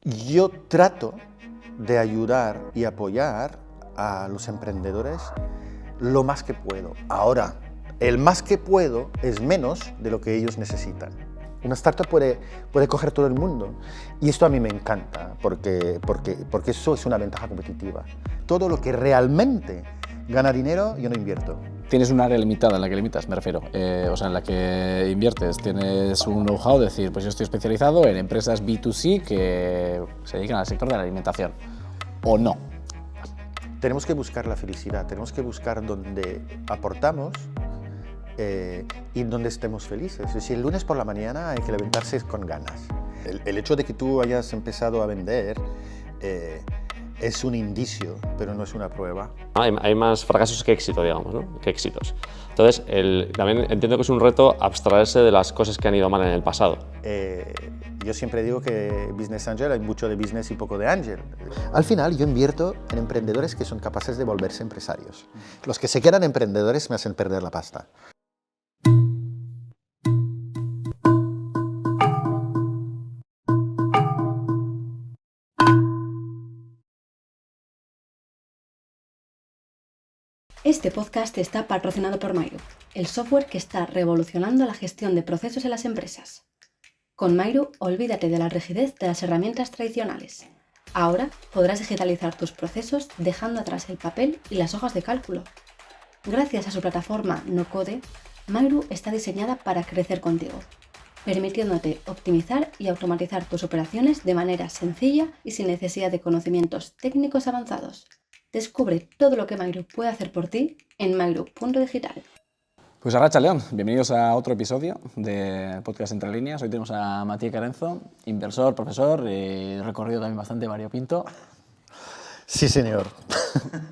Yo trato de ayudar y apoyar a los emprendedores lo más que puedo. Ahora, el más que puedo es menos de lo que ellos necesitan. Una startup puede coger todo el mundo y esto a mí me encanta porque eso es una ventaja competitiva. Todo lo que realmente gana dinero yo no invierto. Tienes un área limitada en la que limitas, me refiero, o sea, en la que inviertes. Tienes un know-how, decir, pues yo estoy especializado en empresas B2C que se dedican al sector de la alimentación, ¿o no? Tenemos que buscar la felicidad, tenemos que buscar donde aportamos y donde estemos felices. Es decir, el lunes por la mañana hay que levantarse con ganas. El hecho de que tú hayas empezado a vender es un indicio, pero no es una prueba. Hay más fracasos que éxito, digamos, ¿no? Que éxitos. Entonces, también entiendo que es un reto abstraerse de las cosas que han ido mal en el pasado. Yo siempre digo que Business Angel hay mucho de business y poco de angel. Al final yo invierto en emprendedores que son capaces de volverse empresarios. Los que se quedan emprendedores me hacen perder la pasta. Este podcast está patrocinado por Mairu, el software que está revolucionando la gestión de procesos en las empresas. Con Mairu, olvídate de la rigidez de las herramientas tradicionales. Ahora podrás digitalizar tus procesos dejando atrás el papel y las hojas de cálculo. Gracias a su plataforma no-code, Mairu está diseñada para crecer contigo, permitiéndote optimizar y automatizar tus operaciones de manera sencilla y sin necesidad de conocimientos técnicos avanzados. Descubre todo lo que Mairu puede hacer por ti en mairu.digital. Pues arracha León, bienvenidos a otro episodio de Podcast Entre Líneas. Hoy tenemos a Matías Carenzo, inversor, profesor y recorrido también bastante variopinto. Sí, señor.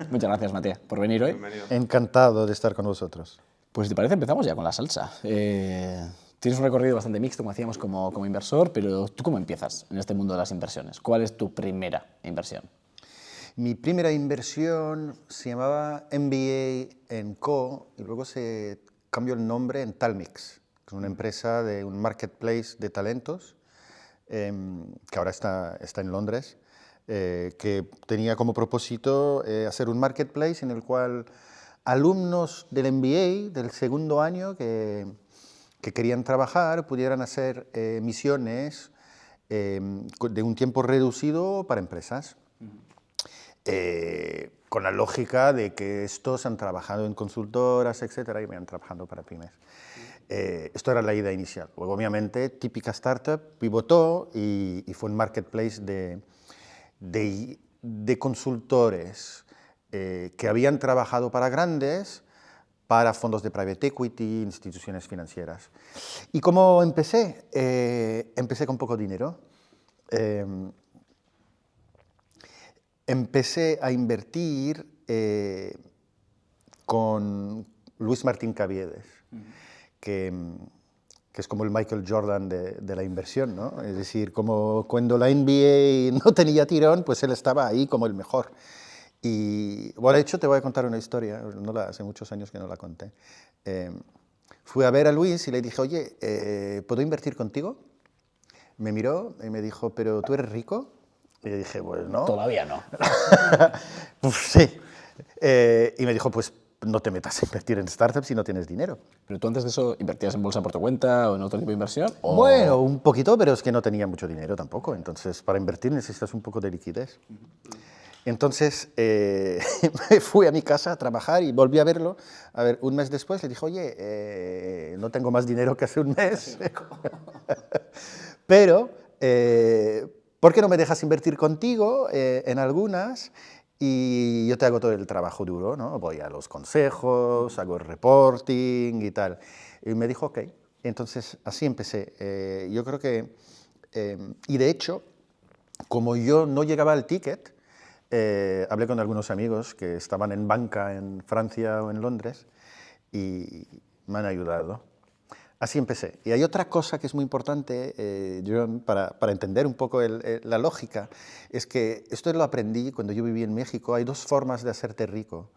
Muchas gracias, Matías, por venir hoy. Bienvenido. Encantado de estar con vosotros. Pues si te parece empezamos ya con la salsa. Tienes un recorrido bastante mixto, como decíamos, como inversor, pero ¿tú cómo empiezas en este mundo de las inversiones? ¿Cuál es tu primera inversión? Mi primera inversión se llamaba MBA Co. y luego se cambió el nombre en Talmix, que es una empresa de un marketplace de talentos que ahora está en Londres, que tenía como propósito hacer un marketplace en el cual alumnos del MBA del segundo año que querían trabajar pudieran hacer misiones de un tiempo reducido para empresas. Con la lógica de que estos han trabajado en consultoras, etcétera, y van trabajando para pymes. Esto era la idea inicial. Luego, obviamente, típica startup, pivotó y fue un marketplace de consultores que habían trabajado para grandes, para fondos de private equity, instituciones financieras. ¿Y cómo empecé? Empecé con poco dinero. Empecé a invertir con Luis Martín Caviedes, que es como el Michael Jordan de la inversión, ¿no? Es decir, como cuando la NBA no tenía tirón, pues él estaba ahí como el mejor. Y, bueno, de hecho, te voy a contar una historia, hace muchos años que no la conté. Fui a ver a Luis y le dije, oye, ¿puedo invertir contigo? Me miró y me dijo, ¿pero tú eres rico? Y le dije, pues no. Todavía no. Pues sí. Y me dijo, pues no te metas a invertir en startups si no tienes dinero. ¿Pero tú antes de eso invertías en bolsa por tu cuenta o en otro tipo de inversión? ¿O? Bueno, un poquito, pero es que no tenía mucho dinero tampoco. Entonces, para invertir necesitas un poco de liquidez. Entonces, me fui a mi casa a trabajar y volví a verlo. A ver, un mes después le dije, oye, no tengo más dinero que hace un mes. Pero, ¿por qué no me dejas invertir contigo en algunas? Y yo te hago todo el trabajo duro, ¿no? Voy a los consejos, hago el reporting y tal. Y me dijo, ok. Entonces, así empecé. Yo creo que, y de hecho, como yo no llegaba al ticket, hablé con algunos amigos que estaban en banca en Francia o en Londres y me han ayudado. Así empecé. Y hay otra cosa que es muy importante, John, para entender un poco la lógica, es que esto lo aprendí cuando yo viví en México. Hay dos formas de hacerte rico.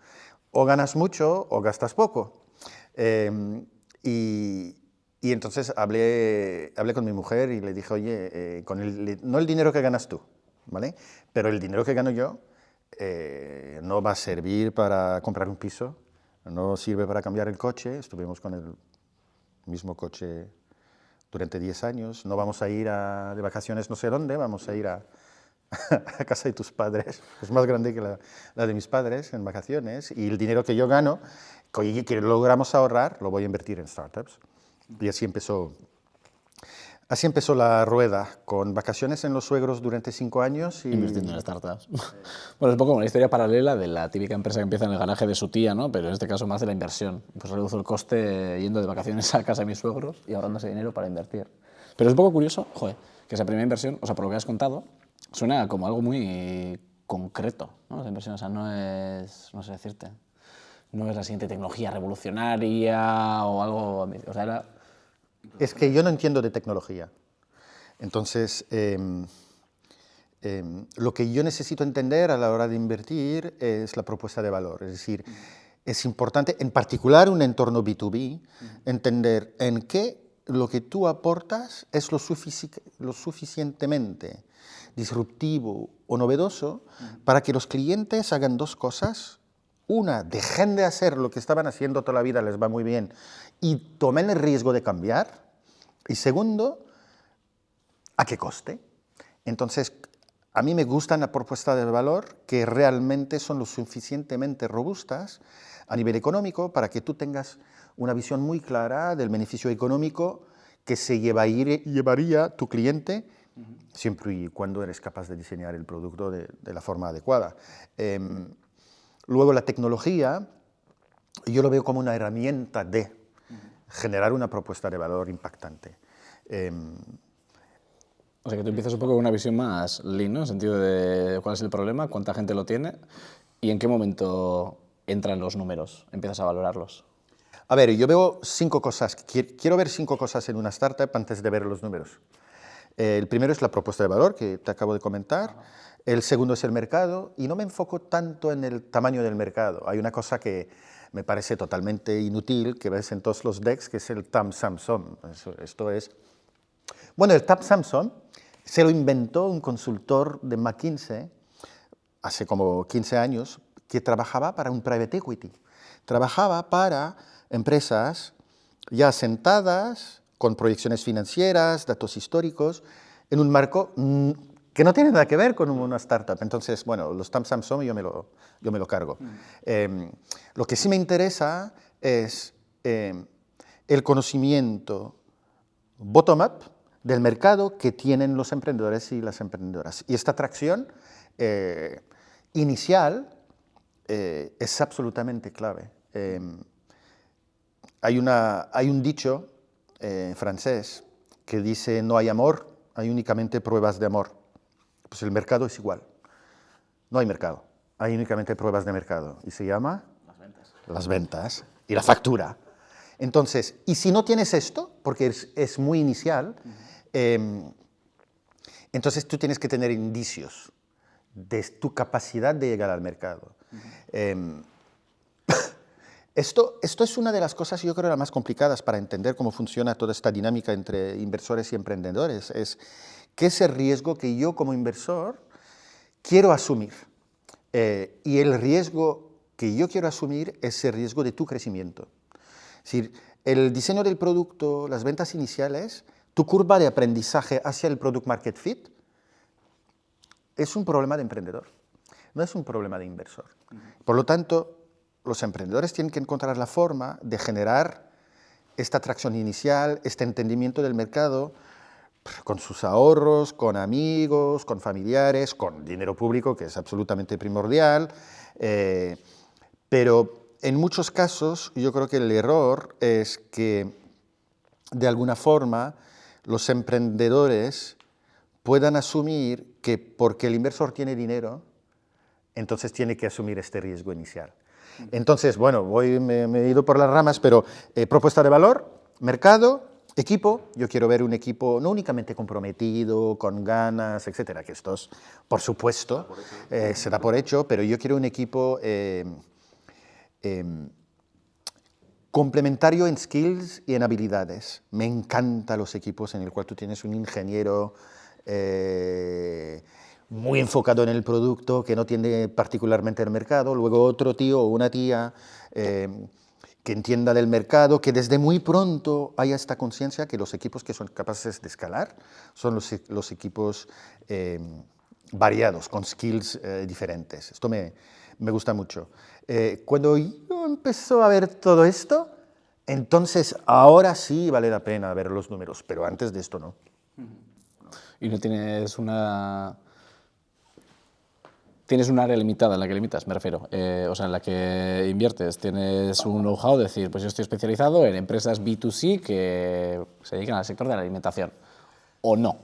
O ganas mucho o gastas poco. Y entonces hablé con mi mujer y le dije, oye, no el dinero que ganas tú, ¿vale? Pero el dinero que gano yo no va a servir para comprar un piso, no sirve para cambiar el coche, estuvimos con el mismo coche durante 10 años, no vamos a ir de vacaciones no sé dónde, vamos a ir a casa de tus padres, es más grande que la de mis padres en vacaciones, y el dinero que yo gano, que logramos ahorrar, lo voy a invertir en startups. Y así empezó la rueda, con vacaciones en los suegros durante 5 años. Y invirtiendo en startups. Bueno, es un poco como una historia paralela de la típica empresa que empieza en el garaje de su tía, ¿no? Pero en este caso más de la inversión. Pues reduzo el coste yendo de vacaciones a casa de mis suegros y ahorrándose dinero para invertir. Pero es un poco curioso, joder, que esa primera inversión, o sea, por lo que has contado, suena como algo muy concreto, ¿no? Esa inversión, o sea, no es, no sé decirte, no es la siguiente tecnología revolucionaria o algo, o sea, era... Es que yo no entiendo de tecnología. Entonces, lo que yo necesito entender a la hora de invertir es la propuesta de valor. Es decir, es importante, en particular un entorno B2B, entender en qué lo que tú aportas es lo suficientemente disruptivo o novedoso para que los clientes hagan dos cosas. Una, dejen de hacer lo que estaban haciendo toda la vida, les va muy bien, y tomen el riesgo de cambiar. Y segundo, ¿a qué coste? Entonces, a mí me gustan las propuestas de valor que realmente son lo suficientemente robustas a nivel económico para que tú tengas una visión muy clara del beneficio económico que se llevaría tu cliente, siempre y cuando eres capaz de diseñar el producto de la forma adecuada. Luego, la tecnología, yo lo veo como una herramienta de generar una propuesta de valor impactante. O sea, que tú empiezas un poco con una visión más lean, ¿no? En el sentido de cuál es el problema, cuánta gente lo tiene y en qué momento entran los números, empiezas a valorarlos. A ver, yo veo 5 cosas. Quiero ver 5 cosas en una startup antes de ver los números. El primero es la propuesta de valor, que te acabo de comentar. El segundo es el mercado, y no me enfoco tanto en el tamaño del mercado. Hay una cosa que me parece totalmente inútil, que ves en todos los decks, que es el TAM SAM-SUM. Esto es... Bueno, el TAM SAM-SUM se lo inventó un consultor de McKinsey hace como 15 años, que trabajaba para un private equity. Trabajaba para empresas ya asentadas, con proyecciones financieras, datos históricos, en un marco que no tiene nada que ver con una startup. Entonces, bueno, los TAM SAM-SUM yo me lo cargo. Lo que sí me interesa es el conocimiento bottom-up del mercado que tienen los emprendedores y las emprendedoras. Y esta atracción inicial es absolutamente clave. Hay un dicho francés que dice: no hay amor, hay únicamente pruebas de amor. Pues el mercado es igual. No hay mercado, hay únicamente pruebas de mercado. Y se llama las ventas y la factura. Entonces, y si no tienes esto, porque es muy inicial, entonces tú tienes que tener indicios de tu capacidad de llegar al mercado. Esto es una de las cosas, yo creo, las más complicadas para entender cómo funciona toda esta dinámica entre inversores y emprendedores. Es qué es el riesgo que yo como inversor quiero asumir. Y el riesgo que yo quiero asumir es el riesgo de tu crecimiento. Es decir, el diseño del producto, las ventas iniciales, tu curva de aprendizaje hacia el product market fit, es un problema de emprendedor, no es un problema de inversor. Por lo tanto, los emprendedores tienen que encontrar la forma de generar esta atracción inicial, este entendimiento del mercado, con sus ahorros, con amigos, con familiares, con dinero público, que es absolutamente primordial, pero en muchos casos yo creo que el error es que, de alguna forma, los emprendedores puedan asumir que porque el inversor tiene dinero, entonces tiene que asumir este riesgo inicial. Entonces, bueno, me he ido por las ramas, pero propuesta de valor, mercado, equipo. Yo quiero ver un equipo no únicamente comprometido, con ganas, etcétera, que estos, por supuesto, se da por hecho, pero yo quiero un equipo complementario en skills y en habilidades. Me encantan los equipos en el cual tú tienes un ingeniero, muy enfocado en el producto, que no entiende particularmente el mercado, luego otro tío o una tía que entienda del mercado, que desde muy pronto haya esta conciencia que los equipos que son capaces de escalar son los equipos variados, con skills diferentes. Esto me gusta mucho. Cuando yo empecé a ver todo esto, entonces ahora sí vale la pena ver los números, pero antes de esto no. ¿Y no tienes una... Tienes un área limitada en la que limitas, me refiero, o sea, en la que inviertes, tienes un know-how, decir, pues yo estoy especializado en empresas B2C que se dedican al sector de la alimentación, o no?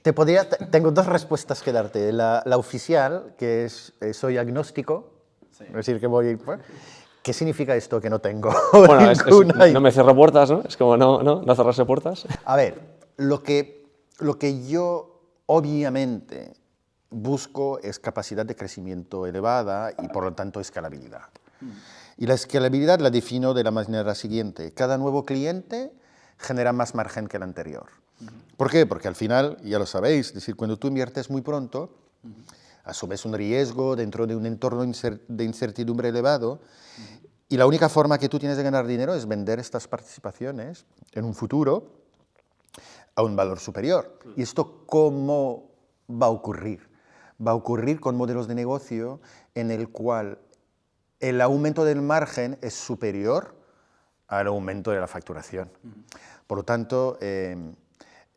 Tengo dos respuestas que darte. La oficial, que es soy agnóstico, es decir, que voy... ¿Qué significa esto que no tengo? Bueno, no me cierro puertas, ¿no? Es como no cerrarse puertas. A ver, lo que yo obviamente busco es capacidad de crecimiento elevada y por lo tanto escalabilidad. Y la escalabilidad la defino de la manera siguiente. Cada nuevo cliente genera más margen que el anterior. ¿Por qué? Porque al final, ya lo sabéis, es decir, cuando tú inviertes muy pronto, asumes un riesgo dentro de un entorno de incertidumbre elevado y la única forma que tú tienes de ganar dinero es vender estas participaciones en un futuro a un valor superior. ¿Y esto cómo va a ocurrir? Va a ocurrir con modelos de negocio en el cual el aumento del margen es superior al aumento de la facturación. Por lo tanto,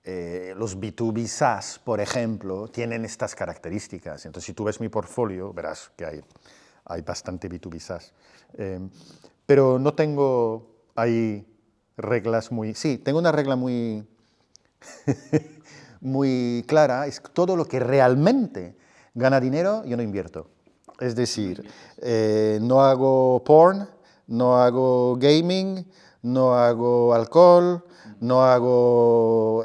los B2B SaaS, por ejemplo, tienen estas características. Entonces, si tú ves mi portfolio, verás que hay bastante B2B SaaS. Pero no tengo ahí reglas muy... Sí, tengo una regla muy, muy clara, es todo lo que realmente gana dinero, yo no invierto. Es decir, no hago porn, no hago gaming, no hago alcohol, no hago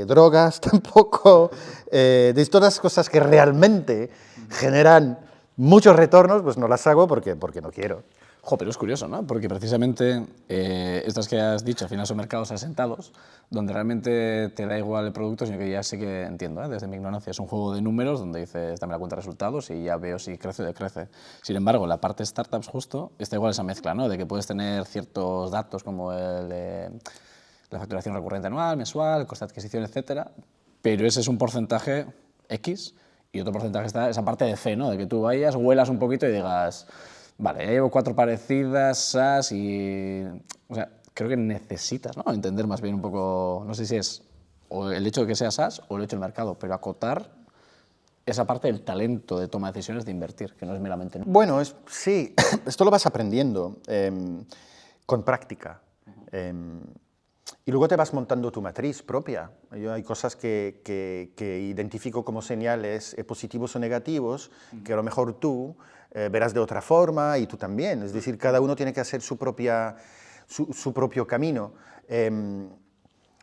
drogas tampoco. De todas las cosas que realmente generan muchos retornos, pues no las hago porque no quiero. Jo, pero es curioso, ¿no? Porque precisamente estas que has dicho, al final son mercados asentados, donde realmente te da igual el producto, sino que ya sé que entiendo, desde mi ignorancia, es un juego de números donde dices, dame la cuenta de resultados y ya veo si crece o decrece. Sin embargo, la parte startups justo está igual esa mezcla, ¿no? De que puedes tener ciertos datos como la facturación recurrente anual, mensual, el coste de adquisición, etcétera, pero ese es un porcentaje X y otro porcentaje está esa parte de C, ¿no? De que tú vayas, huelas un poquito y digas... Vale, ya llevo 4 parecidas, SaaS y... O sea, creo que necesitas, ¿no? Entender más bien un poco, no sé si es o el hecho de que sea SaaS o el hecho del mercado, pero acotar esa parte del talento de toma de decisiones de invertir, que no es meramente... Bueno, sí, esto lo vas aprendiendo con práctica. Y luego te vas montando tu matriz propia. Hay cosas que identifico como señales positivos o negativos, que a lo mejor tú verás de otra forma y tú también. Es decir, cada uno tiene que hacer su propio camino.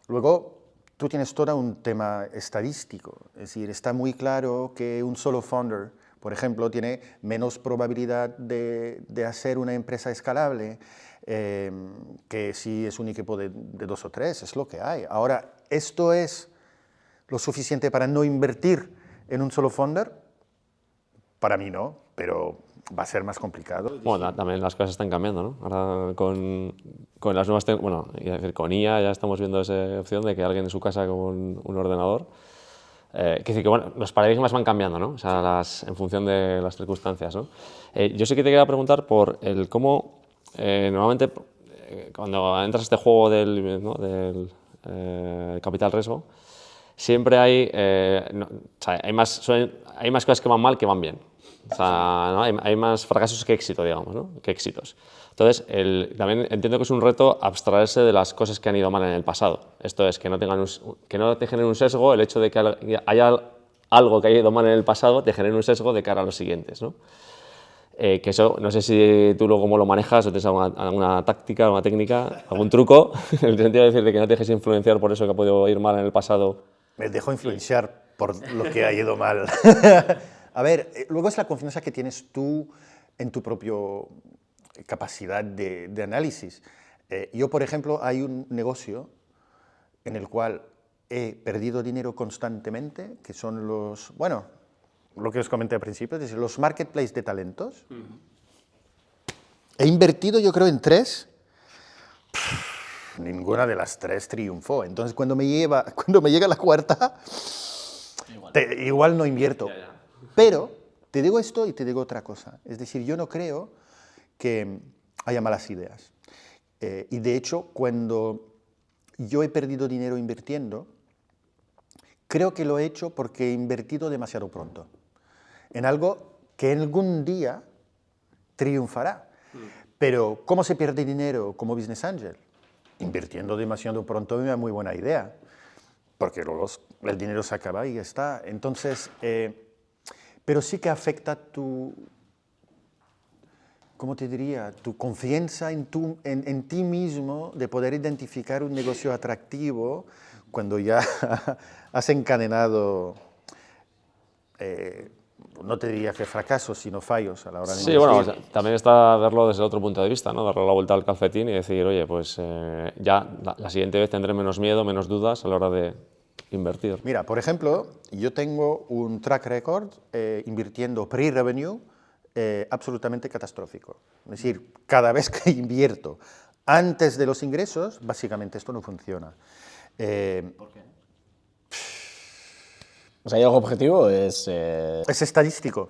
Luego, tú tienes todo un tema estadístico. Es decir, está muy claro que un solo founder, por ejemplo, tiene menos probabilidad de hacer una empresa escalable que si es un equipo de 2 o 3, es lo que hay. Ahora, ¿esto es lo suficiente para no invertir en un solo founder? Para mí no, pero va a ser más complicado. Bueno, también las cosas están cambiando, ¿no? Ahora con las nuevas... Bueno, con IA ya estamos viendo esa opción de que alguien en su casa con un ordenador... que decir que, bueno, los paradigmas van cambiando, ¿no? O sea, en función de las circunstancias, ¿no? Yo sí que te quería preguntar por el cómo... normalmente, cuando entras a este juego del capital riesgo, siempre hay más cosas que van mal que van bien. O sea, ¿no? hay más fracasos que éxito, digamos, ¿no? Que éxitos. Entonces, también entiendo que es un reto abstraerse de las cosas que han ido mal en el pasado. Esto es, que no te genere un sesgo, el hecho de que haya algo que haya ido mal en el pasado te genere un sesgo de cara a los siguientes, ¿no? Que eso, no sé si tú luego cómo lo manejas o tienes alguna táctica, alguna técnica, algún truco, en el sentido de decir de que no te dejes influenciar por eso que ha podido ir mal en el pasado. Me dejo influenciar por lo que ha ido mal. A ver, luego es la confianza que tienes tú en tu propia capacidad de análisis. Yo, por ejemplo, hay un negocio en el cual he perdido dinero constantemente, que son los, bueno, lo que os comenté al principio, es decir, los marketplaces de talentos. He invertido, yo creo, en 3. Ninguna de las 3 triunfó. Entonces, cuando me llega la 4ª, igual no invierto. Pero te digo esto y te digo otra cosa. Es decir, yo no creo que haya malas ideas. Y de hecho, cuando yo he perdido dinero invirtiendo, creo que lo he hecho porque he invertido demasiado pronto en algo que algún día triunfará. Pero ¿cómo se pierde dinero como business angel? Invirtiendo demasiado pronto es una muy buena idea, porque luego el dinero se acaba y ya está. Entonces, pero sí que afecta tu, ¿cómo te diría?, tu confianza en ti mismo de poder identificar un negocio atractivo cuando ya has encadenado, no te diría que fracasos, sino fallos a la hora de Sí, invertir. bueno, también está verlo desde el otro punto de vista, ¿no? Darle la vuelta al calcetín y decir, oye, pues ya la siguiente vez tendré menos miedo, menos dudas a la hora de invertir. Mira, por ejemplo, yo tengo un track record invirtiendo pre-revenue absolutamente catastrófico. Es decir, cada vez que invierto antes de los ingresos, básicamente esto no funciona. ¿Por qué? O sea, ¿hay algo objetivo? Es estadístico.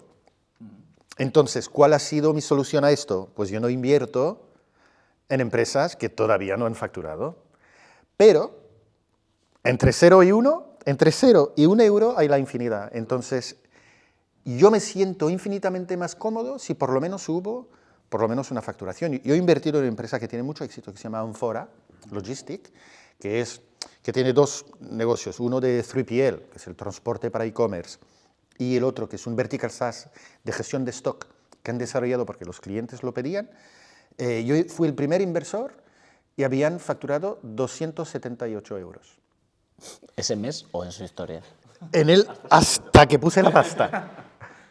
Entonces, ¿cuál ha sido mi solución a esto? Pues yo no invierto en empresas que todavía no han facturado. Pero entre 0 y 1, entre 0 y 1 euro hay la infinidad. Entonces, yo me siento infinitamente más cómodo si por lo menos hubo una facturación. Yo he invertido en una empresa que tiene mucho éxito, que se llama Amphora Logistic, que tiene 2 negocios, uno de 3PL, que es el transporte para e-commerce, y el otro, que es un vertical SaaS de gestión de stock, que han desarrollado porque los clientes lo pedían. Yo fui el primer inversor y habían facturado 278 euros. ¿ese mes o en su historia? En él, hasta que puse la pasta.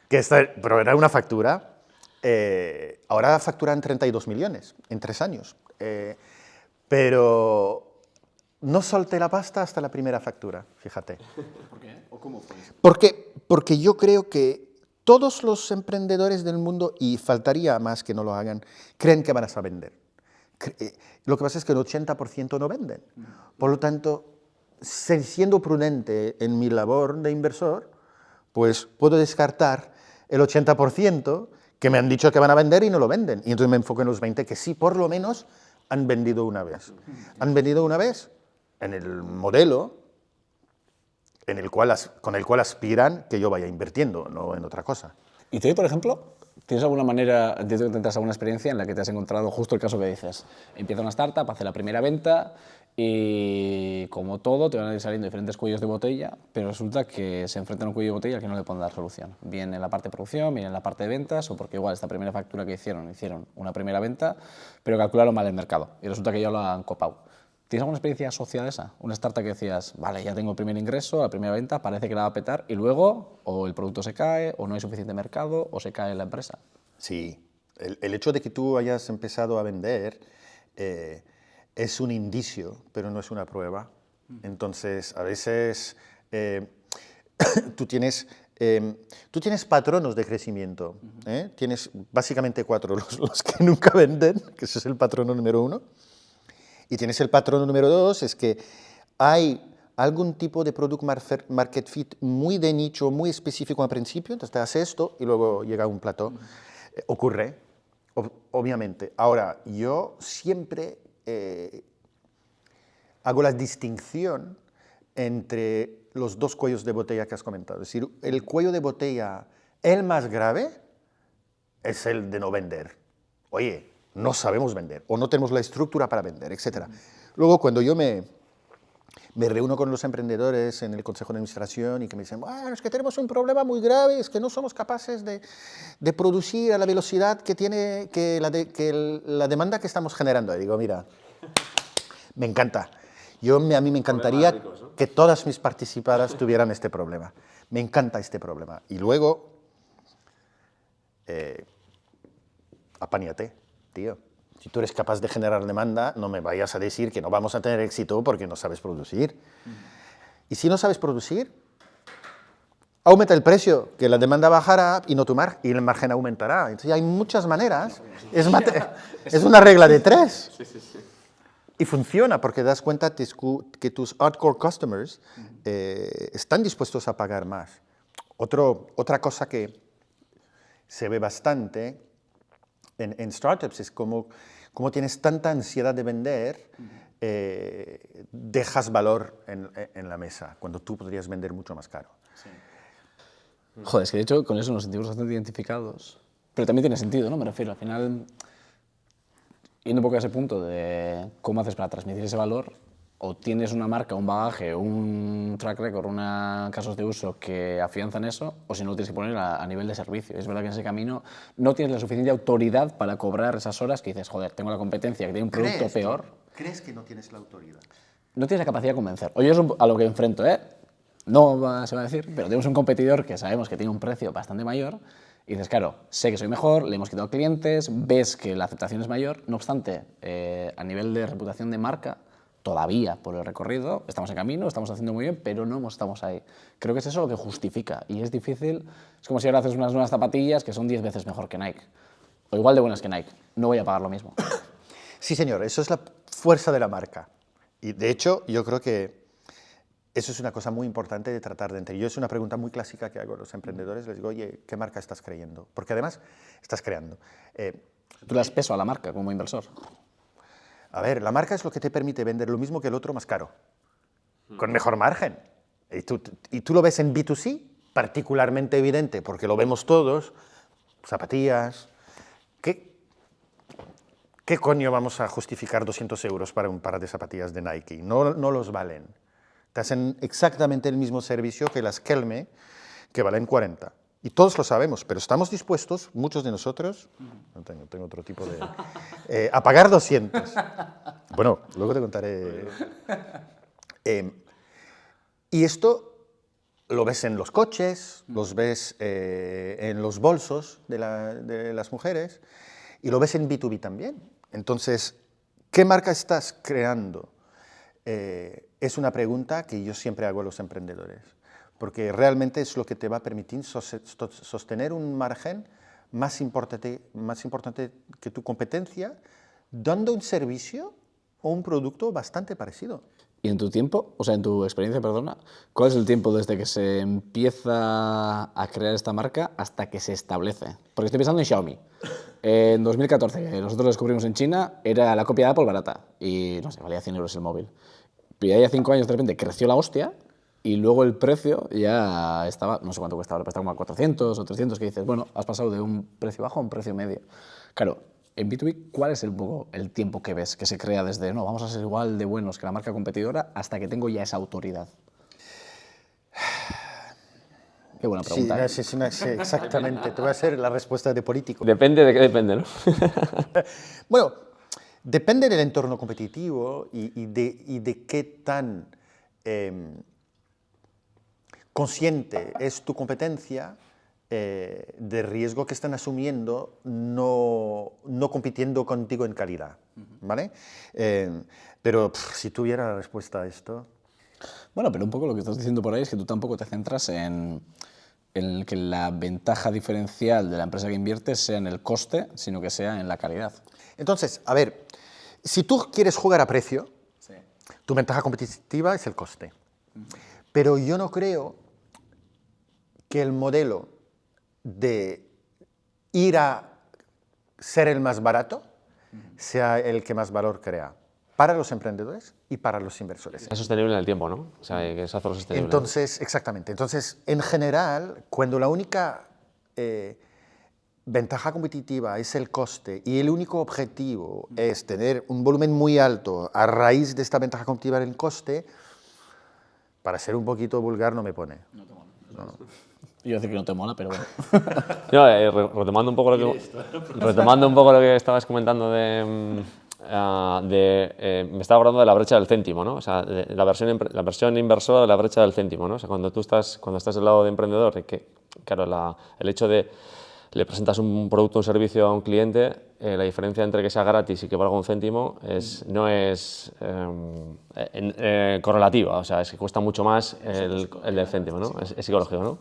Pero era una factura. Ahora facturan 32 millones en 3 años. Pero no solté la pasta hasta la primera factura, fíjate. ¿Por qué? ¿O cómo fue eso? Porque yo creo que todos los emprendedores del mundo, y faltaría más que no lo hagan, creen que van a saber vender. Lo que pasa es que el 80% no venden. Por lo tanto, siendo prudente en mi labor de inversor, pues puedo descartar el 80% que me han dicho que van a vender y no lo venden. Y entonces me enfoco en los 20 que sí, por lo menos, han vendido una vez. Han vendido una vez en el modelo con el cual aspiran que yo vaya invirtiendo, no en otra cosa. ¿Y tú, por ejemplo, tienes alguna manera, entiendo que tendrás alguna experiencia en la que te has encontrado justo el caso que dices? Empieza una startup, hace la primera venta y, como todo, te van a ir saliendo diferentes cuellos de botella, pero resulta que se enfrentan a un cuello de botella al que no le pueden dar solución. Bien en la parte de producción, bien en la parte de ventas, o porque igual esta primera factura que hicieron una primera venta, pero calcularon mal el mercado y resulta que ya lo han copado. ¿Tienes alguna experiencia asociada a esa? Una startup que decías, vale, ya tengo el primer ingreso, la primera venta, parece que la va a petar, y luego o el producto se cae, o no hay suficiente mercado, o se cae la empresa. Sí, el hecho de que tú hayas empezado a vender es un indicio, pero no es una prueba. Entonces, a veces tú tienes patronos de crecimiento. Tienes básicamente 4, los que nunca venden, que ese es el patrono número 1. Y tienes el patrón número 2, es que hay algún tipo de product market fit muy de nicho, muy específico al principio, entonces te hace esto y luego llega un plató. Ocurre, obviamente. Ahora, yo siempre hago la distinción entre los 2 cuellos de botella que has comentado. Es decir, el cuello de botella, el más grave, es el de no vender. Oye, no sabemos vender, o no tenemos la estructura para vender, etc. Luego, cuando yo me reúno con los emprendedores en el consejo de administración y que me dicen, bueno, es que tenemos un problema muy grave, es que no somos capaces de producir a la velocidad que tiene la demanda que estamos generando. Y digo, mira, me encanta. A mí me encantaría que todas mis participadas tuvieran este problema. Me encanta este problema. Y luego, apáñate, tío. Si tú eres capaz de generar demanda, no me vayas a decir que no vamos a tener éxito porque no sabes producir. Y si no sabes producir, aumenta el precio, que la demanda bajará y no tu margen, y el margen aumentará. Entonces hay muchas maneras. Es una regla de 3. Y funciona porque das cuenta que tus hardcore customers están dispuestos a pagar más. Otra cosa que se ve bastante en startups es como tienes tanta ansiedad de vender, dejas valor en la mesa, cuando tú podrías vender mucho más caro. Sí. Joder, es que de hecho con eso nos sentimos bastante identificados. Pero también tiene sentido, ¿no? Me refiero, al final, yendo un poco a ese punto de cómo haces para transmitir ese valor, o tienes una marca, un bagaje, un track record, casos de uso que afianzan eso, o si no lo tienes que poner a nivel de servicio. Es verdad que en ese camino no tienes la suficiente autoridad para cobrar esas horas que dices, joder, tengo la competencia que tiene un producto peor. ¿Crees que no tienes la autoridad? No tienes la capacidad de convencer. Oye, es a lo que enfrento, ¿eh? No se va a decir, pero tenemos un competidor que sabemos que tiene un precio bastante mayor y dices, claro, sé que soy mejor, le hemos quitado clientes, ves que la aceptación es mayor, no obstante, a nivel de reputación de marca, todavía por el recorrido, estamos en camino, estamos haciendo muy bien, pero no estamos ahí. Creo que es eso lo que justifica y es difícil. Es como si ahora haces unas nuevas zapatillas que son 10 veces mejor que Nike, o igual de buenas que Nike, no voy a pagar lo mismo. Sí, señor, eso es la fuerza de la marca. Y de hecho, yo creo que eso es una cosa muy importante de tratar de entender. Yo es una pregunta muy clásica que hago a los emprendedores, les digo, oye, ¿qué marca estás creyendo? Porque además estás creando. Tú le das peso a la marca como inversor. A ver, la marca es lo que te permite vender lo mismo que el otro más caro, con mejor margen. Y tú lo ves en B2C, particularmente evidente, porque lo vemos todos, zapatillas. ¿Qué coño vamos a justificar 200 euros para un par de zapatillas de Nike? No los valen. Te hacen exactamente el mismo servicio que las Kelme, que valen 40. Y todos lo sabemos, pero estamos dispuestos, muchos de nosotros, no tengo otro tipo de... a pagar 200. Bueno, luego te contaré. Y esto lo ves en los coches, los ves en los bolsos de las mujeres y lo ves en B2B también. Entonces, ¿qué marca estás creando? Es una pregunta que yo siempre hago a los emprendedores, porque realmente es lo que te va a permitir sostener un margen más importante que tu competencia, dando un servicio o un producto bastante parecido. Y en tu tiempo, o sea, en tu experiencia, perdona, ¿cuál es el tiempo desde que se empieza a crear esta marca hasta que se establece? Porque estoy pensando en Xiaomi. En 2014, que nosotros lo descubrimos en China, era la copia de Apple barata y, no sé, valía 100 euros el móvil. Pero ya 5 años de repente creció la hostia y luego el precio ya estaba, no sé cuánto cuesta ahora, pero está como a 400 o 300, que dices, bueno, has pasado de un precio bajo a un precio medio. Claro, en B2B, ¿cuál es el tiempo que ves que se crea desde, no, vamos a ser igual de buenos que la marca competidora hasta que tengo ya esa autoridad? Qué buena pregunta. Sí, sí, exactamente. Te voy a hacer la respuesta de político. Depende de qué depende, ¿no? Bueno, depende del entorno competitivo y de qué tan consciente es tu competencia de riesgo que están asumiendo no compitiendo contigo en calidad, ¿vale? Pero si tuviera la respuesta a esto... Bueno, pero un poco lo que estás diciendo por ahí es que tú tampoco te centras en que la ventaja diferencial de la empresa que inviertes sea en el coste, sino que sea en la calidad. Entonces, a ver, si tú quieres jugar a precio, Sí. tu ventaja competitiva es el coste. Pero yo no creo que el modelo de ir a ser el más barato sea el que más valor crea para los emprendedores y para los inversores. Es sostenible en el tiempo, ¿no? O sea, que es hacerlo sostenible. Entonces, exactamente. Entonces, en general, cuando la única ventaja competitiva es el coste y el único objetivo es tener un volumen muy alto a raíz de esta ventaja competitiva en el coste, para ser un poquito vulgar no me pone. No te mola. No. Yo decir que no te mola, pero bueno. Yo, retomando un poco lo que estabas comentando me estaba acordando de la brecha del céntimo, ¿no? O sea, de la versión inversora de la brecha del céntimo, ¿no? O sea, cuando estás del lado de emprendedor, que, claro, el hecho de le presentas un producto o un servicio a un cliente la diferencia entre que sea gratis y que valga un céntimo no es correlativa, o sea, es que cuesta mucho más el del céntimo, ¿no? Es psicológico, ¿no?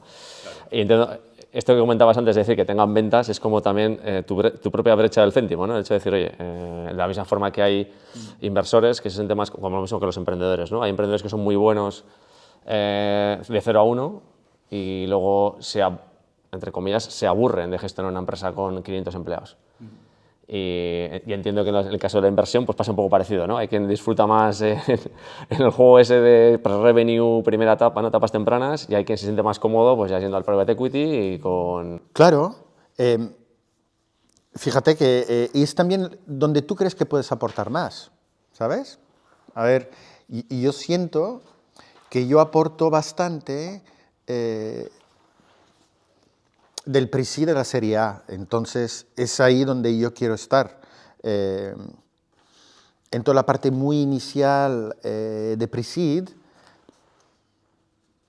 Y entiendo, esto que comentabas antes de decir que tengan ventas es como también tu propia brecha del céntimo, ¿no? El hecho de decir, oye, de la misma forma que hay inversores que se sienten más como lo mismo que los emprendedores, ¿no? Hay emprendedores que son muy buenos de 0 a 1 y luego entre comillas, se aburren de gestionar una empresa con 500 empleados. Y entiendo que en el caso de la inversión pues pasa un poco parecido, ¿no? Hay quien disfruta más en el juego ese de pre-revenue, primera etapa, ¿no? Etapas tempranas, y hay quien se siente más cómodo pues ya siendo al private equity y con... Claro, fíjate que es también donde tú crees que puedes aportar más, ¿sabes? A ver, y yo siento que yo aporto bastante del pre-seed de la Serie A, entonces es ahí donde yo quiero estar. En toda la parte muy inicial de pre-seed,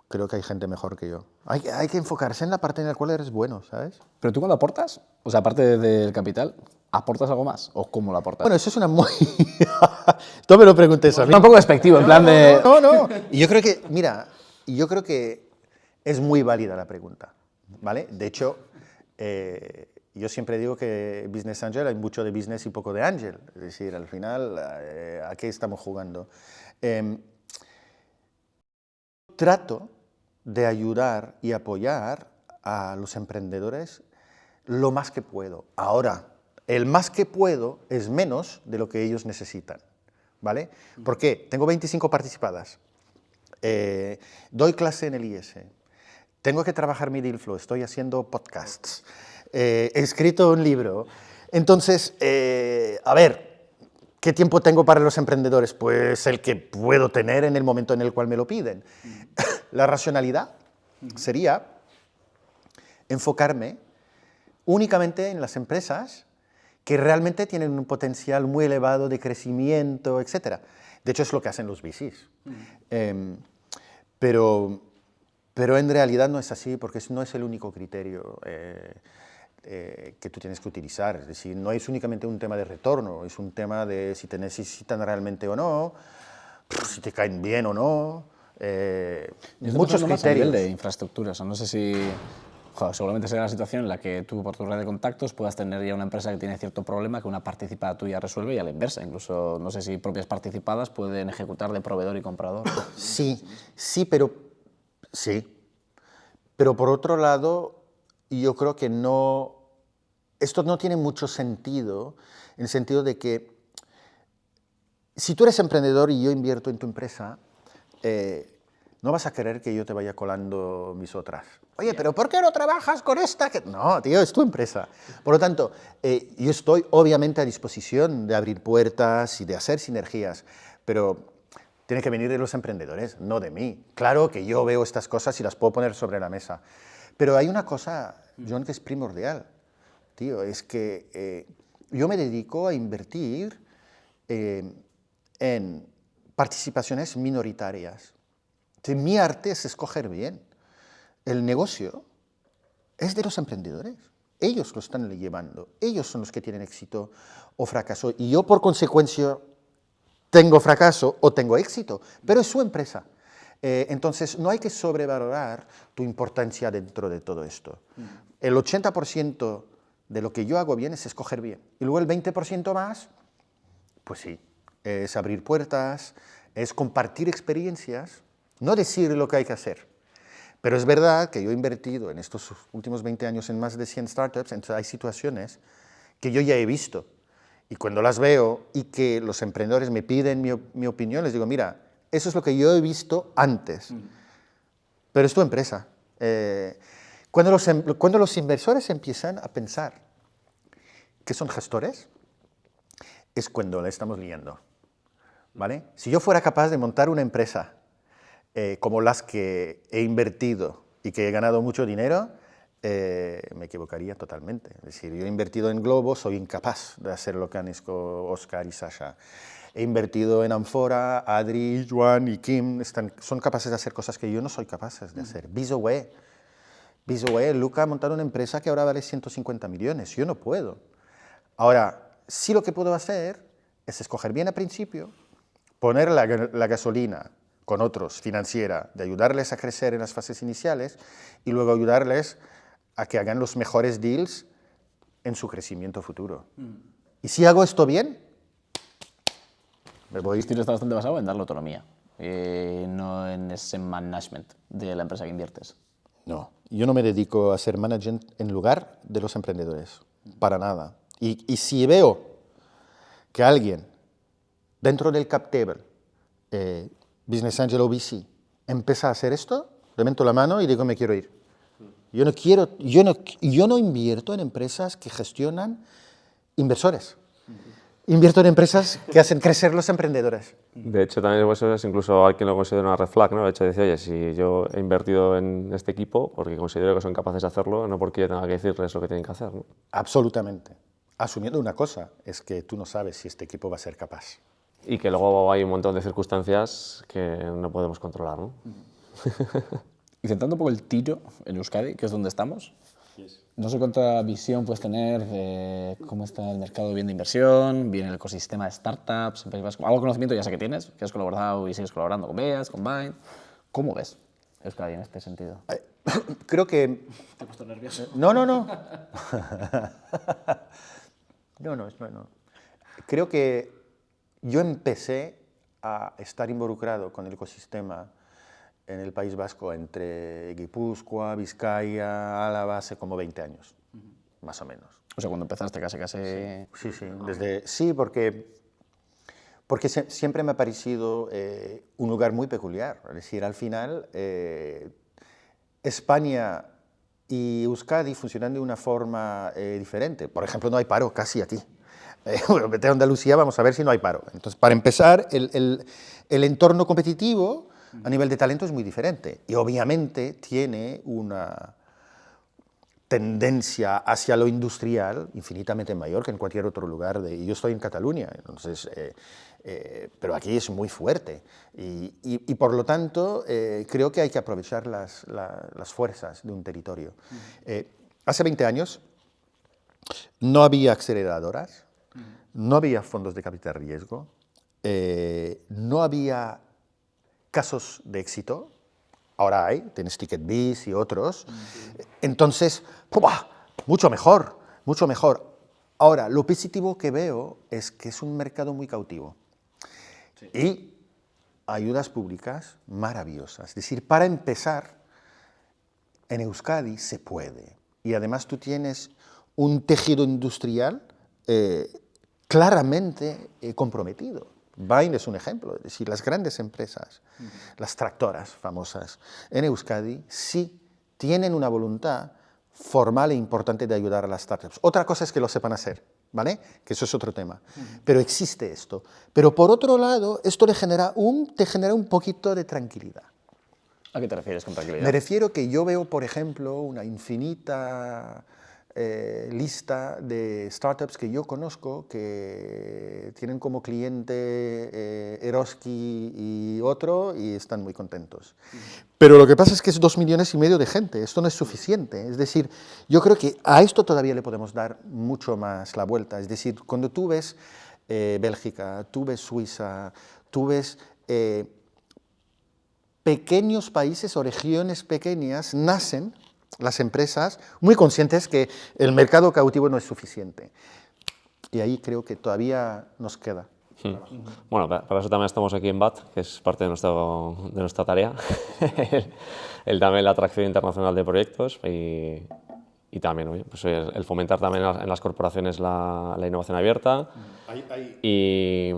creo que hay gente mejor que yo. Hay que enfocarse en la parte en la cual eres bueno, ¿sabes? Pero tú cuando aportas, o sea, aparte del capital, ¿aportas algo más? ¿O cómo lo aportas? Bueno, eso es una muy... Tú me lo preguntes a mí. Un poco despectivo, en plan de... No. Y yo creo que, mira, yo creo que es muy válida la pregunta, ¿vale? De hecho, yo siempre digo que Business Angel hay mucho de business y poco de angel. Es decir, al final, ¿a qué estamos jugando? Trato de ayudar y apoyar a los emprendedores lo más que puedo. Ahora, el más que puedo es menos de lo que ellos necesitan, ¿vale? ¿Por qué? Tengo 25 participadas, doy clase en el IES, tengo que trabajar mi deal flow, estoy haciendo podcasts, he escrito un libro. Entonces, a ver, ¿qué tiempo tengo para los emprendedores? Pues el que puedo tener en el momento en el cual me lo piden. La racionalidad sería enfocarme únicamente en las empresas que realmente tienen un potencial muy elevado de crecimiento, etc. De hecho, es lo que hacen los VCs. Pero en realidad no es así, porque no es el único criterio que tú tienes que utilizar. Es decir, no es únicamente un tema de retorno, es un tema de si te necesitan realmente o no, si te caen bien o no, muchos criterios. A nivel de infraestructura, o sea, no sé si... Joder, seguramente será la situación en la que tú, por tu red de contactos, puedas tener ya una empresa que tiene cierto problema que una participada tuya resuelve y a la inversa. Incluso, no sé si propias participadas pueden ejecutar de proveedor y comprador. Sí, pero por otro lado, yo creo que esto no tiene mucho sentido, en el sentido de que si tú eres emprendedor y yo invierto en tu empresa, no vas a querer que yo te vaya colando mis otras. Oye, pero ¿por qué no trabajas con esta? No, tío, es tu empresa. Por lo tanto, yo estoy obviamente a disposición de abrir puertas y de hacer sinergias, pero tiene que venir de los emprendedores, no de mí. Claro que yo veo estas cosas y las puedo poner sobre la mesa. Pero hay una cosa, John, que es primordial, tío, es que yo me dedico a invertir en participaciones minoritarias. Entonces, mi arte es escoger bien. El negocio es de los emprendedores. Ellos lo están llevando. Ellos son los que tienen éxito o fracaso. Y yo, por consecuencia, tengo fracaso o tengo éxito. Pero es su empresa. Entonces, no hay que sobrevalorar tu importancia dentro de todo esto. El 80% de lo que yo hago bien es escoger bien. Y luego el 20% más, pues sí, es abrir puertas, es compartir experiencias, no decir lo que hay que hacer. Pero es verdad que yo he invertido en estos últimos 20 años en más de 100 startups, entonces hay situaciones que yo ya he visto. Y cuando las veo y que los emprendedores me piden mi opinión, les digo, mira, eso es lo que yo he visto antes. Pero es tu empresa. Cuando los inversores empiezan a pensar que son gestores, es cuando le estamos liando, ¿vale? Si yo fuera capaz de montar una empresa como las que he invertido y que he ganado mucho dinero, me equivocaría totalmente. Es decir, yo he invertido en Globo, soy incapaz de hacer lo que han hecho Oscar y Sasha. He invertido en Amphora, Adri, Juan y Kim son capaces de hacer cosas que yo no soy capaz de hacer. Bizoway, Luca ha montado una empresa que ahora vale 150 millones, yo no puedo. Ahora, sí lo que puedo hacer es escoger bien al principio, poner la gasolina con otros, financiera, de ayudarles a crecer en las fases iniciales y luego ayudarles a que hagan los mejores deals en su crecimiento futuro. Y si hago esto bien, me voy. El estilo está bastante basado en darle autonomía, no en ese management de la empresa que inviertes. No, yo no me dedico a ser manager en lugar de los emprendedores, para nada. Y si veo que alguien dentro del cap table, Business Angel o VC, empieza a hacer esto, le meto la mano y digo me quiero ir. Yo no invierto en empresas que gestionan inversores. Invierto en empresas que hacen crecer los emprendedores. De hecho, también eso es incluso alguien lo considera una red flag, ¿no? El hecho de decir, oye, si yo he invertido en este equipo porque considero que son capaces de hacerlo, no porque yo tenga que decirles lo que tienen que hacer, ¿no? Absolutamente. Asumiendo una cosa, es que tú no sabes si este equipo va a ser capaz. Y que luego hay un montón de circunstancias que no podemos controlar, ¿no? Y centrando un poco el tiro en Euskadi, que es donde estamos, no sé cuánta visión puedes tener de cómo está el mercado bien de inversión, bien el ecosistema de startups, algo de conocimiento ya sé que tienes, que has colaborado y sigues colaborando con Beas, con Bind. ¿Cómo ves Euskadi en este sentido? Creo que... ¿Te he puesto nervioso? No. No. Creo que yo empecé a estar involucrado con el ecosistema en el País Vasco entre Guipúzcoa, Vizcaya, Álava, hace como 20 años, más o menos. O sea, cuando empezaste casi... Sí, porque siempre me ha parecido un lugar muy peculiar. Es decir, al final, España y Euskadi funcionan de una forma diferente. Por ejemplo, no hay paro casi aquí. Bueno, vete a Andalucía, vamos a ver si no hay paro. Entonces, para empezar, el entorno competitivo a nivel de talento es muy diferente y obviamente tiene una tendencia hacia lo industrial infinitamente mayor que en cualquier otro lugar. Yo estoy en Cataluña, entonces, pero aquí es muy fuerte y por lo tanto creo que hay que aprovechar las fuerzas de un territorio. Hace 20 años no había aceleradoras, no había fondos de capital riesgo, no había casos de éxito, ahora hay, tienes TicketBiz y otros, entonces, ¡pua! Mucho mejor. Ahora, lo positivo que veo es que es un mercado muy cautivo y ayudas públicas maravillosas. Es decir, para empezar, en Euskadi se puede y además tú tienes un tejido industrial claramente comprometido. Bind es un ejemplo, es decir, las grandes empresas, las tractoras famosas en Euskadi sí tienen una voluntad formal e importante de ayudar a las startups. Otra cosa es que lo sepan hacer, ¿vale? Que eso es otro tema. Pero existe esto. Pero por otro lado, esto te genera un poquito de tranquilidad. ¿A qué te refieres con tranquilidad? Me refiero que yo veo, por ejemplo, una infinita lista de startups que yo conozco que tienen como cliente Eroski y otro y están muy contentos. Pero lo que pasa es que es 2,5 millones de gente, esto no es suficiente. Es decir, yo creo que a esto todavía le podemos dar mucho más la vuelta. Es decir, cuando tú ves Bélgica, tú ves Suiza, tú ves pequeños países o regiones pequeñas, nacen las empresas muy conscientes que el mercado cautivo no es suficiente. Y ahí creo que todavía nos queda. Bueno, para eso también estamos aquí en BAT, que es parte de nuestra tarea, también la atracción internacional de proyectos y también oye, pues el fomentar también en las corporaciones la innovación abierta y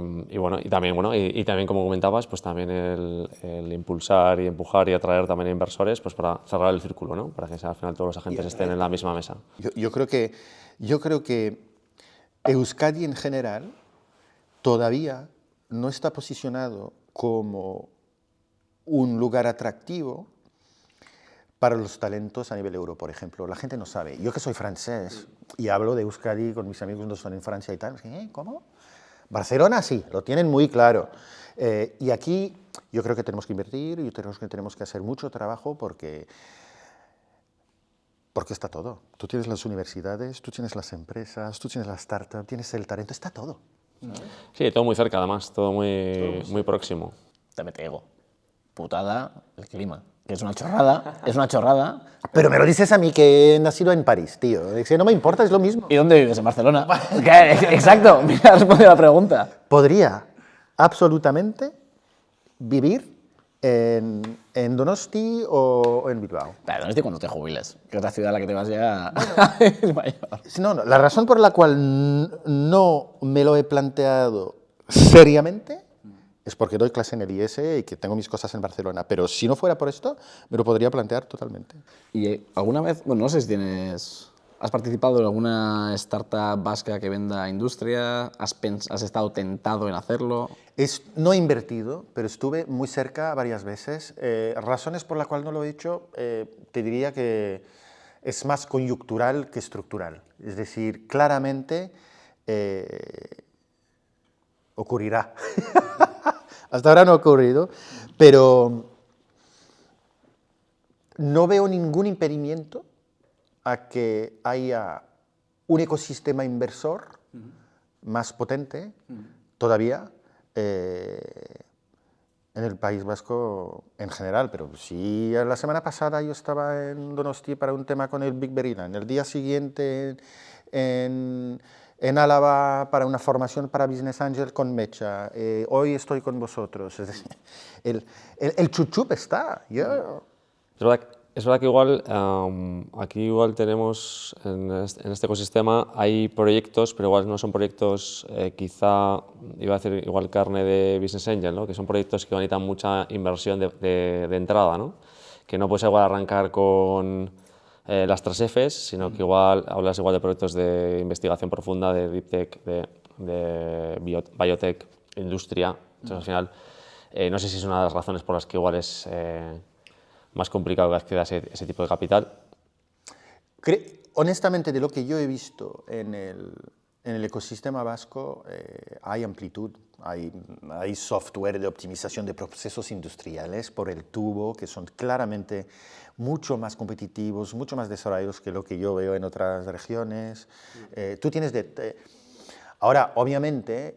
también como comentabas pues también el impulsar y empujar y atraer también inversores pues para cerrar el círculo, ¿no? Para que al final todos los agentes estén en la misma mesa. Yo creo que Euskadi en general todavía no está posicionado como un lugar atractivo para los talentos a nivel euro, por ejemplo. La gente no sabe. Yo que soy francés y hablo de Euskadi con mis amigos cuando están en Francia y tal, ¿cómo? Barcelona sí, lo tienen muy claro. Y aquí yo creo que tenemos que invertir y tenemos que hacer mucho trabajo porque porque está todo. Tú tienes las universidades, tú tienes las empresas, tú tienes las startups, tienes el talento, está todo. Sí, todo muy cerca además, todo muy próximo. También te digo, putada el clima. Que es una chorrada. Pero me lo dices a mí que he nacido en París, tío. Es que no me importa, es lo mismo. ¿Y dónde vives? ¿En Barcelona? ¿Qué? Exacto, mira, responde la pregunta. Podría absolutamente vivir en Donosti o en Bilbao. Pero no es de cuando te jubiles, que otra ciudad a la que te vas ya es mayor. No, la razón por la cual no me lo he planteado seriamente es porque doy clase en el IES y que tengo mis cosas en Barcelona. Pero si no fuera por esto, me lo podría plantear totalmente. ¿Y alguna vez, bueno, no sé si has participado en alguna startup vasca que venda industria? ¿Has estado tentado en hacerlo? No he invertido, pero estuve muy cerca varias veces. Razones por las cuales no lo he hecho, te diría que es más coyuntural que estructural. Es decir, claramente ocurrirá. Hasta ahora no ha ocurrido, pero no veo ningún impedimento a que haya un ecosistema inversor más potente todavía en el País Vasco en general. Pero sí, la semana pasada yo estaba en Donosti para un tema con el Big Berina, en el día siguiente en Álava para una formación para Business Angel con Mecha, hoy estoy con vosotros. Es decir, el chuchup está. Es verdad que igual aquí igual tenemos en este ecosistema hay proyectos, pero igual no son proyectos quizá, iba a decir igual carne de Business Angel, ¿no? Que son proyectos que necesitan mucha inversión de entrada, ¿no? Que no puedes igual arrancar con las 3 Fs, sino que igual hablas igual de proyectos de investigación profunda, de deep tech, de biotech, industria. Entonces al final no sé si es una de las razones por las que igual es más complicado que acceda a ese tipo de capital. Honestamente, de lo que yo he visto en el ecosistema vasco, hay amplitud, hay software de optimización de procesos industriales por el tubo que son claramente mucho más competitivos, mucho más desarrollados que lo que yo veo en otras regiones. Tú tienes Ahora, obviamente,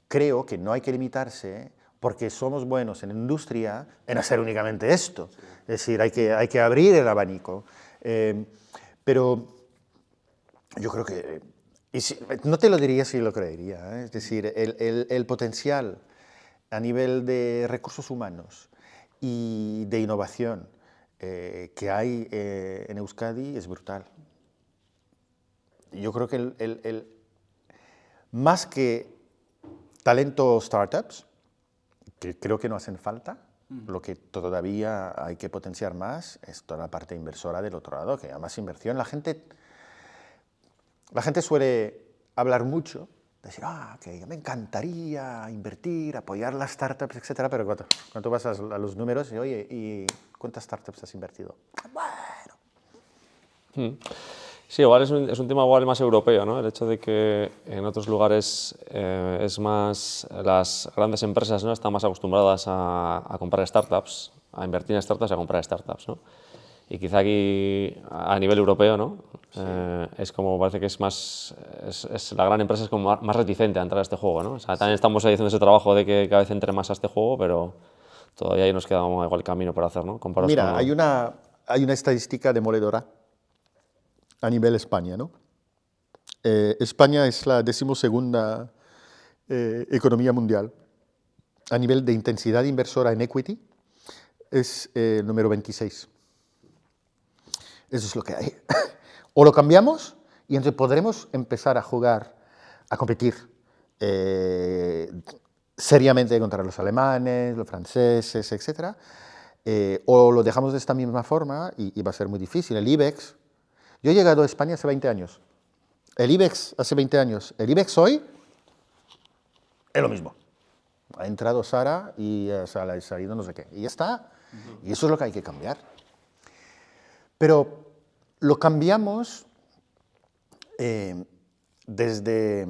creo que no hay que limitarse porque somos buenos en industria en hacer únicamente esto. Es decir, hay que abrir el abanico. Pero yo creo que, no te lo diría si lo creería, es decir, el potencial a nivel de recursos humanos y de innovación que hay en Euskadi es brutal. Yo creo que más que talento startups, que creo que no hacen falta, lo que todavía hay que potenciar más es toda la parte inversora del otro lado, que haya más inversión. La gente suele hablar mucho, decir, que me encantaría invertir, apoyar las startups, etcétera, pero cuando vas a los números y, oye, ¿y cuántas startups has invertido? Bueno. Sí, igual es un tema igual más europeo, ¿no? El hecho de que en otros lugares es más, las grandes empresas, ¿no? Están más acostumbradas a comprar startups, a invertir en startups y a comprar startups, ¿no? Y quizá aquí a nivel europeo, ¿no? Sí. Es como, parece que es más, la gran empresa es como más reticente a entrar a este juego, ¿no? O sea, también estamos haciendo ese trabajo de que cada vez entre más a este juego, pero todavía ahí nos queda igual camino por hacer, ¿no? Comparados Mira, con... hay una estadística demoledora a nivel España, ¿no? España es la 12ª economía mundial. A nivel de intensidad inversora en equity, es el número 26. Eso es lo que hay. O lo cambiamos y entonces podremos empezar a jugar, a competir seriamente contra los alemanes, los franceses, etc. O lo dejamos de esta misma forma y va a ser muy difícil. El IBEX, yo he llegado a España hace 20 años. El IBEX hace 20 años. El IBEX hoy es lo mismo. Ha entrado Sara y ha salido no sé qué. Y ya está. Y eso es lo que hay que cambiar. Pero lo cambiamos desde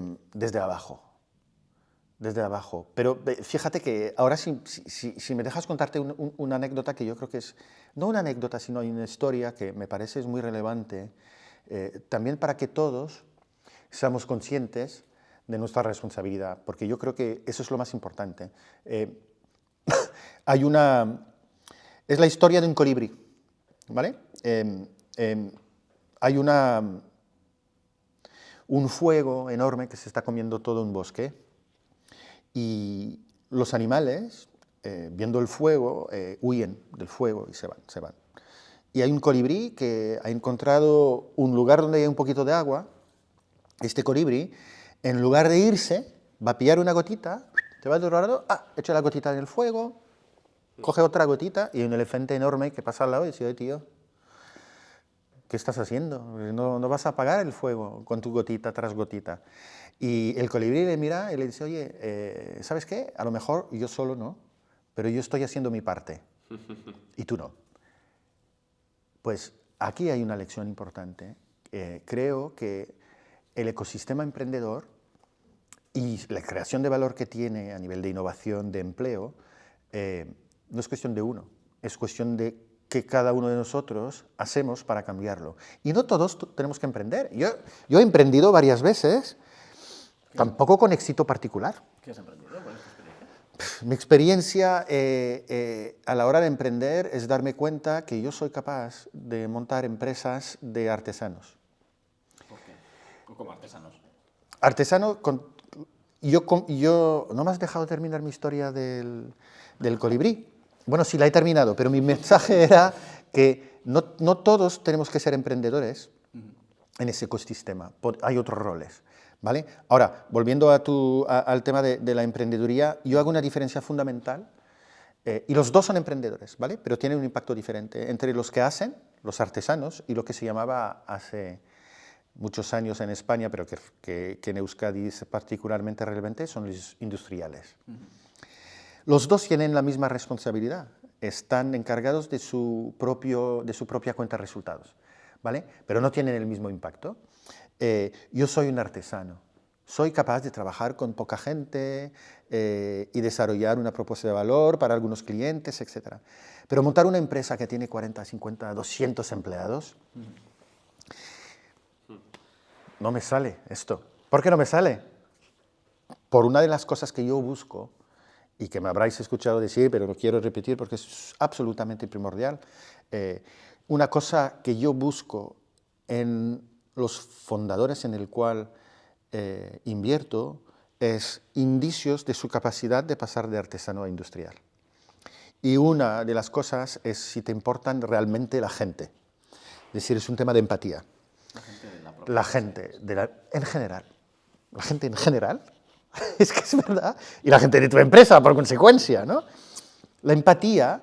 abajo. desde abajo. Pero fíjate que ahora si me dejas contarte una anécdota que yo creo que es, no una anécdota, sino una historia que me parece es muy relevante, también para que todos seamos conscientes de nuestra responsabilidad, porque yo creo que eso es lo más importante. Es la historia de un colibrí, ¿vale? Hay un fuego enorme que se está comiendo todo un bosque y los animales, viendo el fuego, huyen del fuego y se van. Y hay un colibrí que ha encontrado un lugar donde hay un poquito de agua. Este colibrí, en lugar de irse, va a pillar una gotita, se va a otro lado, echa la gotita en el fuego, coge otra gotita y un elefante enorme que pasa al lado y dice, tío, ¿qué estás haciendo? No vas a apagar el fuego con tu gotita tras gotita. Y el colibrí le mira y le dice, oye, ¿sabes qué? A lo mejor yo solo no, pero yo estoy haciendo mi parte y tú no. Pues aquí hay una lección importante. Creo que el ecosistema emprendedor y la creación de valor que tiene a nivel de innovación, de empleo, no es cuestión de uno, es cuestión de qué cada uno de nosotros hacemos para cambiarlo. Y no todos tenemos que emprender. Yo he emprendido varias veces, tampoco con éxito particular. ¿Qué has emprendido? ¿Cuál es tu experiencia? Mi experiencia a la hora de emprender es darme cuenta que yo soy capaz de montar empresas de artesanos. ¿Por qué? ¿Cómo artesanos? Artesano, yo no me has dejado terminar mi historia del colibrí. Bueno, sí, la he terminado, pero mi mensaje era que no todos tenemos que ser emprendedores en ese ecosistema. Hay otros roles, ¿vale? Ahora, volviendo al tema de la emprendeduría, yo hago una diferencia fundamental, y los dos son emprendedores, ¿vale? Pero tienen un impacto diferente entre los que hacen, los artesanos, y lo que se llamaba hace muchos años en España, pero que en Euskadi es particularmente relevante, son los industriales. Los dos tienen la misma responsabilidad, están encargados de su propia cuenta de resultados, ¿vale? Pero no tienen el mismo impacto. Yo soy un artesano, soy capaz de trabajar con poca gente y desarrollar una propuesta de valor para algunos clientes, etc. Pero montar una empresa que tiene 40, 50, 200 empleados, no me sale esto. ¿Por qué no me sale? Por una de las cosas que yo busco, y que me habráis escuchado decir, pero lo quiero repetir porque es absolutamente primordial, una cosa que yo busco en los fundadores en el cual invierto es indicios de su capacidad de pasar de artesano a industrial. Y una de las cosas es si te importan realmente la gente. Es decir, es un tema de empatía. La gente en general. La gente en general. Es que es verdad. Y la gente de tu empresa, por consecuencia, ¿no? La empatía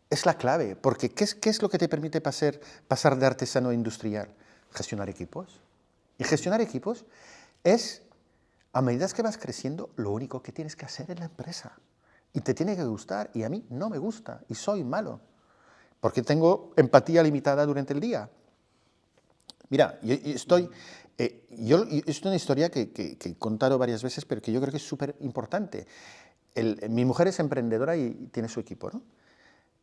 es la clave, porque ¿qué es lo que te permite pasar de artesano a industrial? Gestionar equipos. Y gestionar equipos es, a medida que vas creciendo, lo único que tienes que hacer en la empresa. Y te tiene que gustar, y a mí no me gusta, y soy malo, porque tengo empatía limitada durante el día. Mira, es una historia que he contado varias veces, pero que yo creo que es súper importante. Mi mujer es emprendedora y tiene su equipo, ¿no?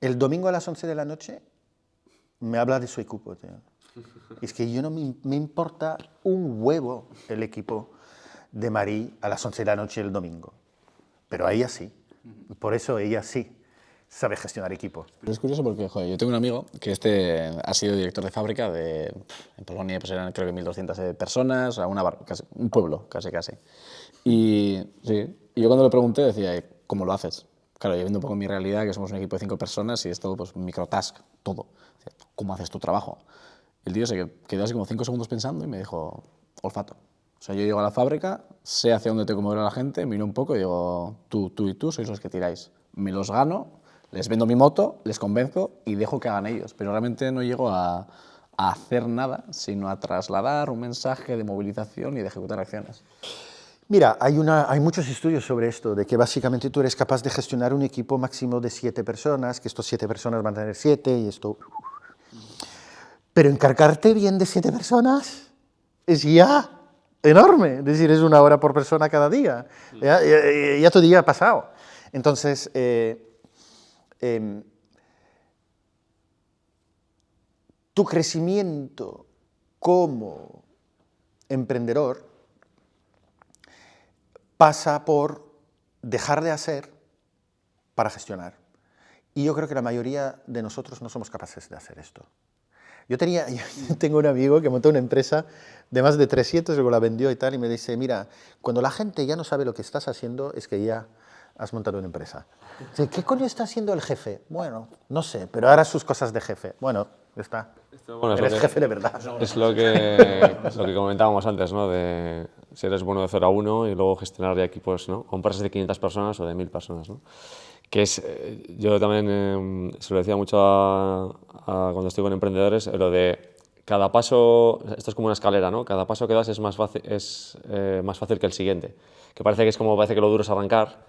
El domingo a las 11 de la noche me habla de su equipo, tío. Es que yo no me importa un huevo el equipo de Marí a las 11 de la noche el domingo. Pero a ella sí. Por eso ella sí sabe gestionar equipo. Pero es curioso porque, joder, yo tengo un amigo que ha sido director de fábrica en Polonia, pues eran creo que 1.200 personas, un pueblo casi. Y yo cuando le pregunté decía, ¿cómo lo haces? Claro, yo viendo un poco mi realidad, que somos un equipo de 5 personas y es todo pues microtask, todo. ¿Cómo haces tu trabajo? El tío se quedó así como 5 segundos pensando y me dijo, olfato. O sea, yo llego a la fábrica, sé hacia dónde tengo que mover a la gente, miro un poco y digo, tú y tú sois los que tiráis. Me los gano, les vendo mi moto, les convenzo y dejo que hagan ellos. Pero realmente no llego a hacer nada, sino a trasladar un mensaje de movilización y de ejecutar acciones. Mira, hay muchos estudios sobre esto, de que básicamente tú eres capaz de gestionar un equipo máximo de 7 personas, que estos 7 personas van a tener 7 y esto... Pero encargarte bien de 7 personas es ya enorme, es decir, es 1 hora por persona cada día, ya tu día ha pasado. Entonces, tu crecimiento como emprendedor pasa por dejar de hacer para gestionar. Y yo creo que la mayoría de nosotros no somos capaces de hacer esto. Yo tengo un amigo que montó una empresa de más de 300, luego la vendió y tal, y me dice, mira, cuando la gente ya no sabe lo que estás haciendo, es que ya has montado una empresa. Dice, ¿qué coño está haciendo el jefe? Bueno, no sé, pero hará sus cosas de jefe. Bueno, ya está. Bueno, Eres jefe de verdad. Es lo que comentábamos antes, ¿no? De si eres bueno de 0 a 1 y luego gestionar ya equipos, ¿no? O empresas de 500 personas o de 1000 personas, ¿no? Que es, yo también se lo decía mucho cuando estoy con emprendedores, lo de cada paso, esto es como una escalera, ¿no? Cada paso que das es más fácil que el siguiente. Que parece que lo duro es arrancar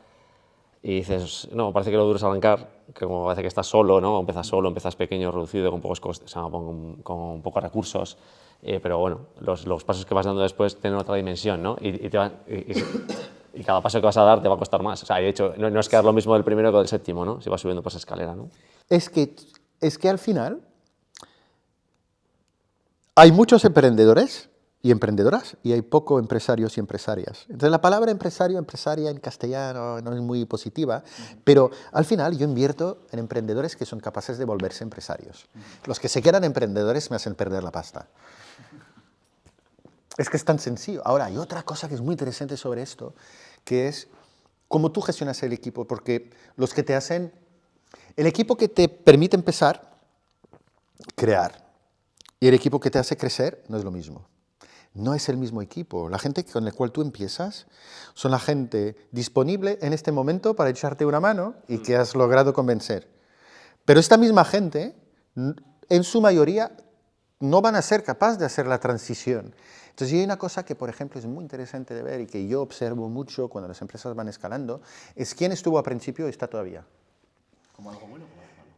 y dices, no, parece que lo duro es arrancar, que como parece que estás solo, ¿no? Empiezas pequeño, reducido, con pocos costes, o sea, con pocos recursos, pero bueno, los pasos que vas dando después tienen otra dimensión, ¿no? Y cada paso que vas a dar te va a costar más. O sea, de hecho, no es quedar lo mismo del primero que del séptimo, ¿no? Si vas subiendo por esa escalera, ¿no? Es que al final hay muchos emprendedores y emprendedoras y hay pocos empresarios y empresarias. Entonces la palabra empresario, empresaria en castellano no es muy positiva, pero al final yo invierto en emprendedores que son capaces de volverse empresarios. Los que se quedan emprendedores me hacen perder la pasta. Es que es tan sencillo. Ahora, hay otra cosa que es muy interesante sobre esto, que es cómo tú gestionas el equipo, porque los que te hacen... El equipo que te permite empezar, crear, y el equipo que te hace crecer no es lo mismo. No es el mismo equipo. La gente con la cual tú empiezas son la gente disponible en este momento para echarte una mano y que has logrado convencer. Pero esta misma gente, en su mayoría, no van a ser capaces de hacer la transición. Entonces, hay una cosa que, por ejemplo, es muy interesante de ver y que yo observo mucho cuando las empresas van escalando, es quién estuvo al principio y está todavía. ¿Como algo bueno o como algo malo?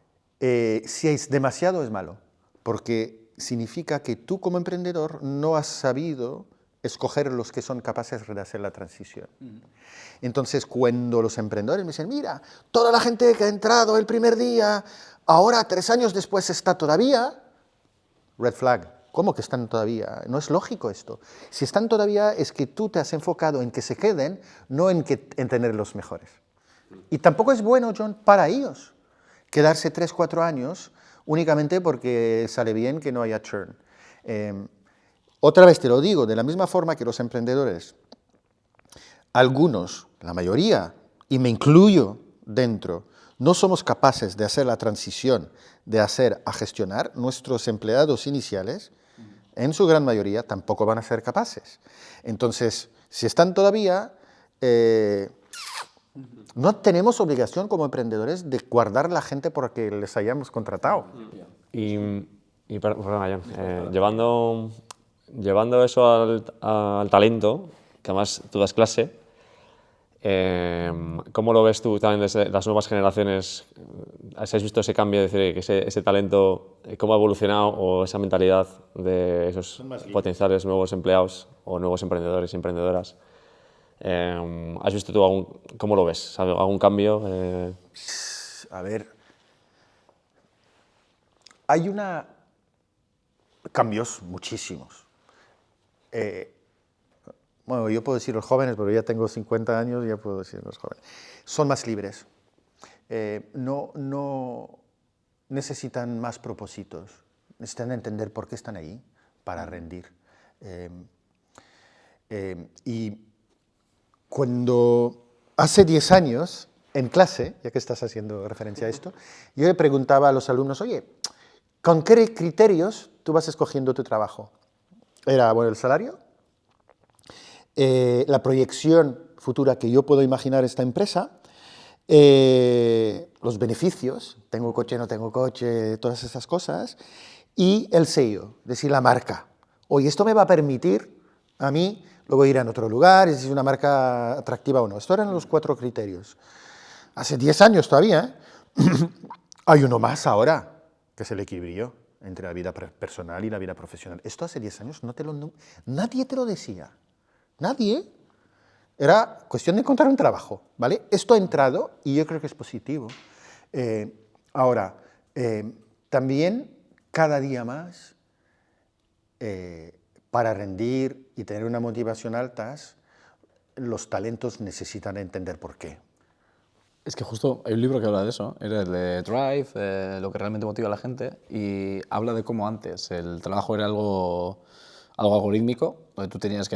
Si es demasiado, es malo, porque significa que tú como emprendedor no has sabido escoger los que son capaces de hacer la transición. Entonces, cuando los emprendedores me dicen, mira, toda la gente que ha entrado el primer día, ahora 3 años después está todavía, red flag. ¿Cómo que están todavía? No es lógico esto. Si están todavía es que tú te has enfocado en que se queden, no en tener los mejores. Y tampoco es bueno, John, para ellos quedarse 3, 4 años únicamente porque sale bien que no haya churn. Otra vez te lo digo, de la misma forma que los emprendedores, algunos, la mayoría, y me incluyo dentro, no somos capaces de hacer la transición de hacer a gestionar, nuestros empleados iniciales, en su gran mayoría, tampoco van a ser capaces. Entonces, si están todavía, no tenemos obligación como emprendedores de guardar la gente porque les hayamos contratado. Perdona, John, llevando eso al talento, que además tú das clase, ¿cómo lo ves tú también desde las nuevas generaciones? ¿Has visto ese cambio, es decir, que ese talento, cómo ha evolucionado o esa mentalidad de esos potenciales nuevos empleados o nuevos emprendedores y emprendedoras? ¿Has visto tú cómo lo ves? ¿Algún cambio? A ver, hay cambios muchísimos. Bueno, yo puedo decir los jóvenes, pero ya tengo 50 años, ya puedo decir los jóvenes. Son más libres. No necesitan más propósitos. Necesitan entender por qué están ahí, para rendir. Y cuando hace 10 años, en clase, ya que estás haciendo referencia a esto, yo le preguntaba a los alumnos, oye, ¿con qué criterios tú vas escogiendo tu trabajo? Era, bueno, el salario, la proyección futura que yo puedo imaginar esta empresa, los beneficios, tengo coche, no tengo coche, todas esas cosas, y el sello, es decir, la marca. Oye, esto me va a permitir a mí luego ir a otro lugar, es decir, una marca atractiva o no. Estos eran los 4 criterios. Hace 10 años todavía, hay uno más ahora, que es el equilibrio entre la vida personal y la vida profesional. Esto hace 10 años nadie te lo decía. Nadie. Era cuestión de encontrar un trabajo, ¿vale? Esto ha entrado y yo creo que es positivo. Ahora, también cada día más, para rendir y tener una motivación alta, los talentos necesitan entender por qué. Es que justo hay un libro que habla de eso, era el de Drive, lo que realmente motiva a la gente, y habla de cómo antes el trabajo era algo algorítmico, donde tú tenías que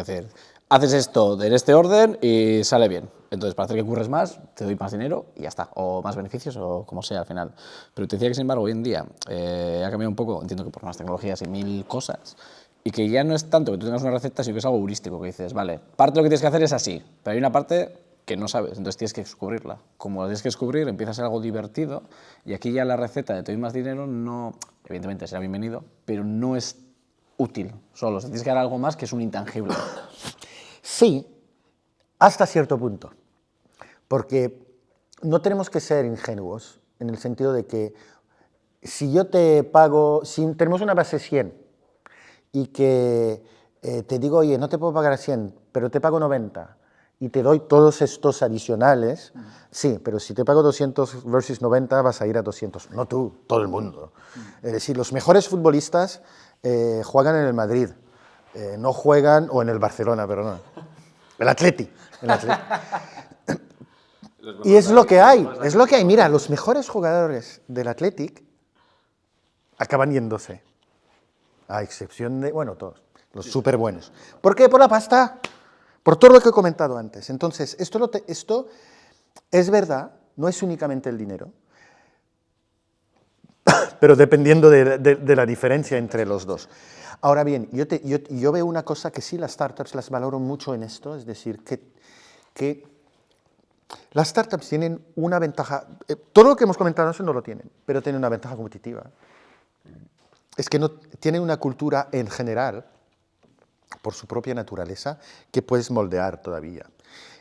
haces esto en este orden y sale bien. Entonces, para hacer que curres más, te doy más dinero y ya está, o más beneficios, o como sea al final. Pero te decía que, sin embargo, hoy en día ha cambiado un poco, entiendo que por más tecnologías y mil cosas, y que ya no es tanto que tú tengas una receta, sino que es algo heurístico, que dices, vale, parte de lo que tienes que hacer es así, pero hay una parte que no sabes, entonces tienes que descubrirla. Como la tienes que descubrir, empieza a ser algo divertido, y aquí ya la receta de te doy más dinero no, evidentemente será bienvenido, pero no es útil solo, o sea, tienes que dar algo más que es un intangible. Sí, hasta cierto punto, porque no tenemos que ser ingenuos en el sentido de que si yo te pago, si tenemos una base 100 y que te digo, oye, no te puedo pagar a 100, pero te pago 90 y te doy todos estos adicionales, sí, pero si te pago 200 versus 90 vas a ir a 200, no tú, todo el mundo. Es decir, los mejores futbolistas juegan en el Madrid, no juegan, o en el Barcelona, perdón, el Atleti. Y es lo que hay, es lo que hay. Mira, los mejores jugadores del Athletic acaban yéndose, a excepción de, bueno, todos, los súper buenos. ¿Por qué? Por la pasta, por todo lo que he comentado antes. Entonces, esto es verdad, no es únicamente el dinero, pero dependiendo de la diferencia entre los dos. Ahora bien, yo veo una cosa que sí las startups las valoro mucho en esto, es decir, que las startups tienen una ventaja, todo lo que hemos comentado eso no lo tienen, pero tienen una ventaja competitiva. Es que no, tienen una cultura en general, por su propia naturaleza, que puedes moldear todavía.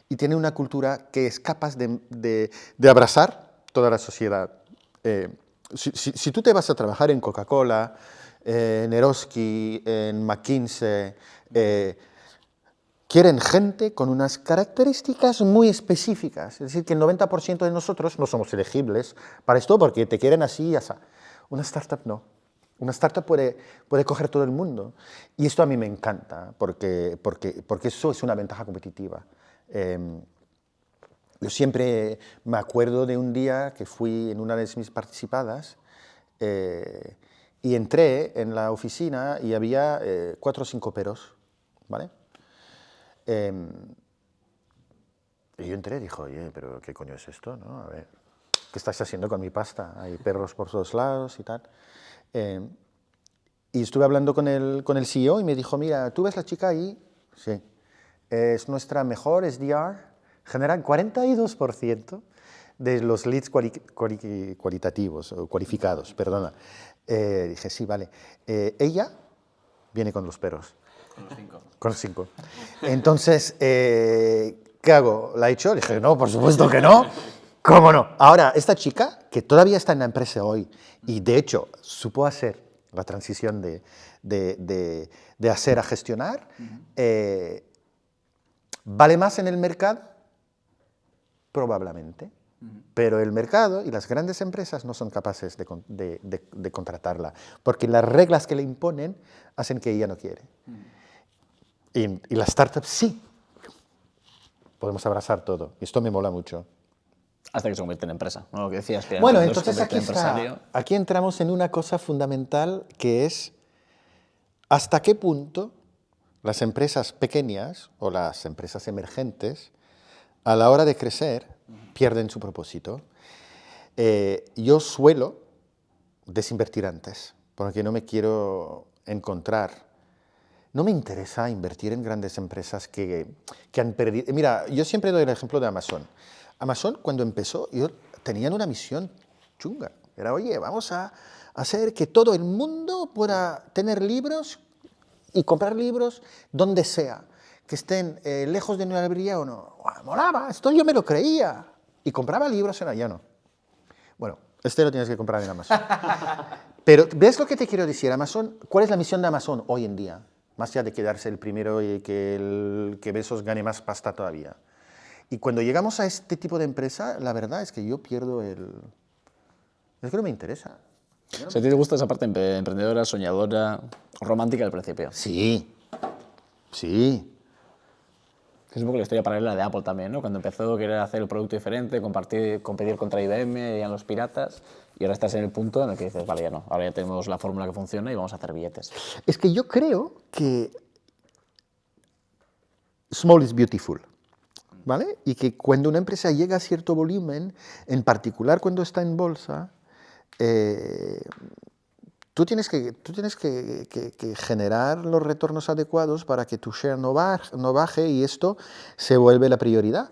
Y tienen una cultura que es capaz de abrazar toda la sociedad. Si tú te vas a trabajar en Coca-Cola, en Eroski, en McKinsey, quieren gente con unas características muy específicas. Es decir, que el 90% de nosotros no somos elegibles para esto porque te quieren así y así. Una startup no. Una startup puede coger todo el mundo. Y esto a mí me encanta porque eso es una ventaja competitiva. Yo siempre me acuerdo de un día que fui en una de mis participadas y entré en la oficina y había 4 o 5 peros, ¿vale? Y yo entré y dije, oye, pero ¿qué coño es esto? ¿No? A ver, ¿qué estáis haciendo con mi pasta? Hay perros por todos lados y tal. Y estuve hablando con el CEO y me dijo, mira, ¿tú ves la chica ahí? Sí. Es nuestra mejor SDR, generan 42% de los leads cualitativos, o cualificados, perdona. Dije, sí, vale. Ella viene con los perros. Con los 5. Con los 5. Entonces, ¿qué hago? ¿La he hecho? Le dije, no, por supuesto que no. ¿Cómo no? Ahora, esta chica, que todavía está en la empresa hoy, y de hecho supo hacer la transición de hacer a gestionar, ¿vale más en el mercado? Probablemente. Pero el mercado y las grandes empresas no son capaces de contratarla, porque las reglas que le imponen hacen que ella no quiere. Y las startups sí. Podemos abrazar todo. Y esto me mola mucho. Hasta que se convierte en empresa, ¿no? Lo que decías que Bueno, antes entonces aquí entramos en una cosa fundamental que es hasta qué punto las empresas pequeñas o las empresas emergentes a la hora de crecer pierden su propósito. Yo suelo desinvertir antes, porque no me quiero encontrar. No me interesa invertir en grandes empresas que han perdido. Mira, yo siempre doy el ejemplo de Amazon. Amazon, cuando empezó, tenían una misión chunga. Era, oye, vamos a hacer que todo el mundo pueda tener libros y comprar libros donde sea, que estén lejos de una librería o no. Molaba, esto yo me lo creía. Y compraba libros en allá, no. Bueno, lo tienes que comprar en Amazon. Pero, ¿ves lo que te quiero decir? Amazon, ¿cuál es la misión de Amazon hoy en día? más allá de quedarse el primero y que Bezos gane más pasta todavía. Y cuando llegamos a este tipo de empresa, la verdad es que yo pierdo el... Es que no me interesa. O sea, ¿a ti te gusta esa parte emprendedora, soñadora, romántica al principio? Sí, sí. Es un poco la historia paralela de Apple también, ¿no? Cuando empezó a querer hacer el producto diferente, competir contra IBM, eran los piratas, y ahora estás en el punto en el que dices, vale, ya no, ahora ya tenemos la fórmula que funciona y vamos a hacer billetes. Es que yo creo que small is beautiful, ¿vale? Y que cuando una empresa llega a cierto volumen, en particular cuando está en bolsa, tú tienes que generar los retornos adecuados para que tu share no baje y esto se vuelve la prioridad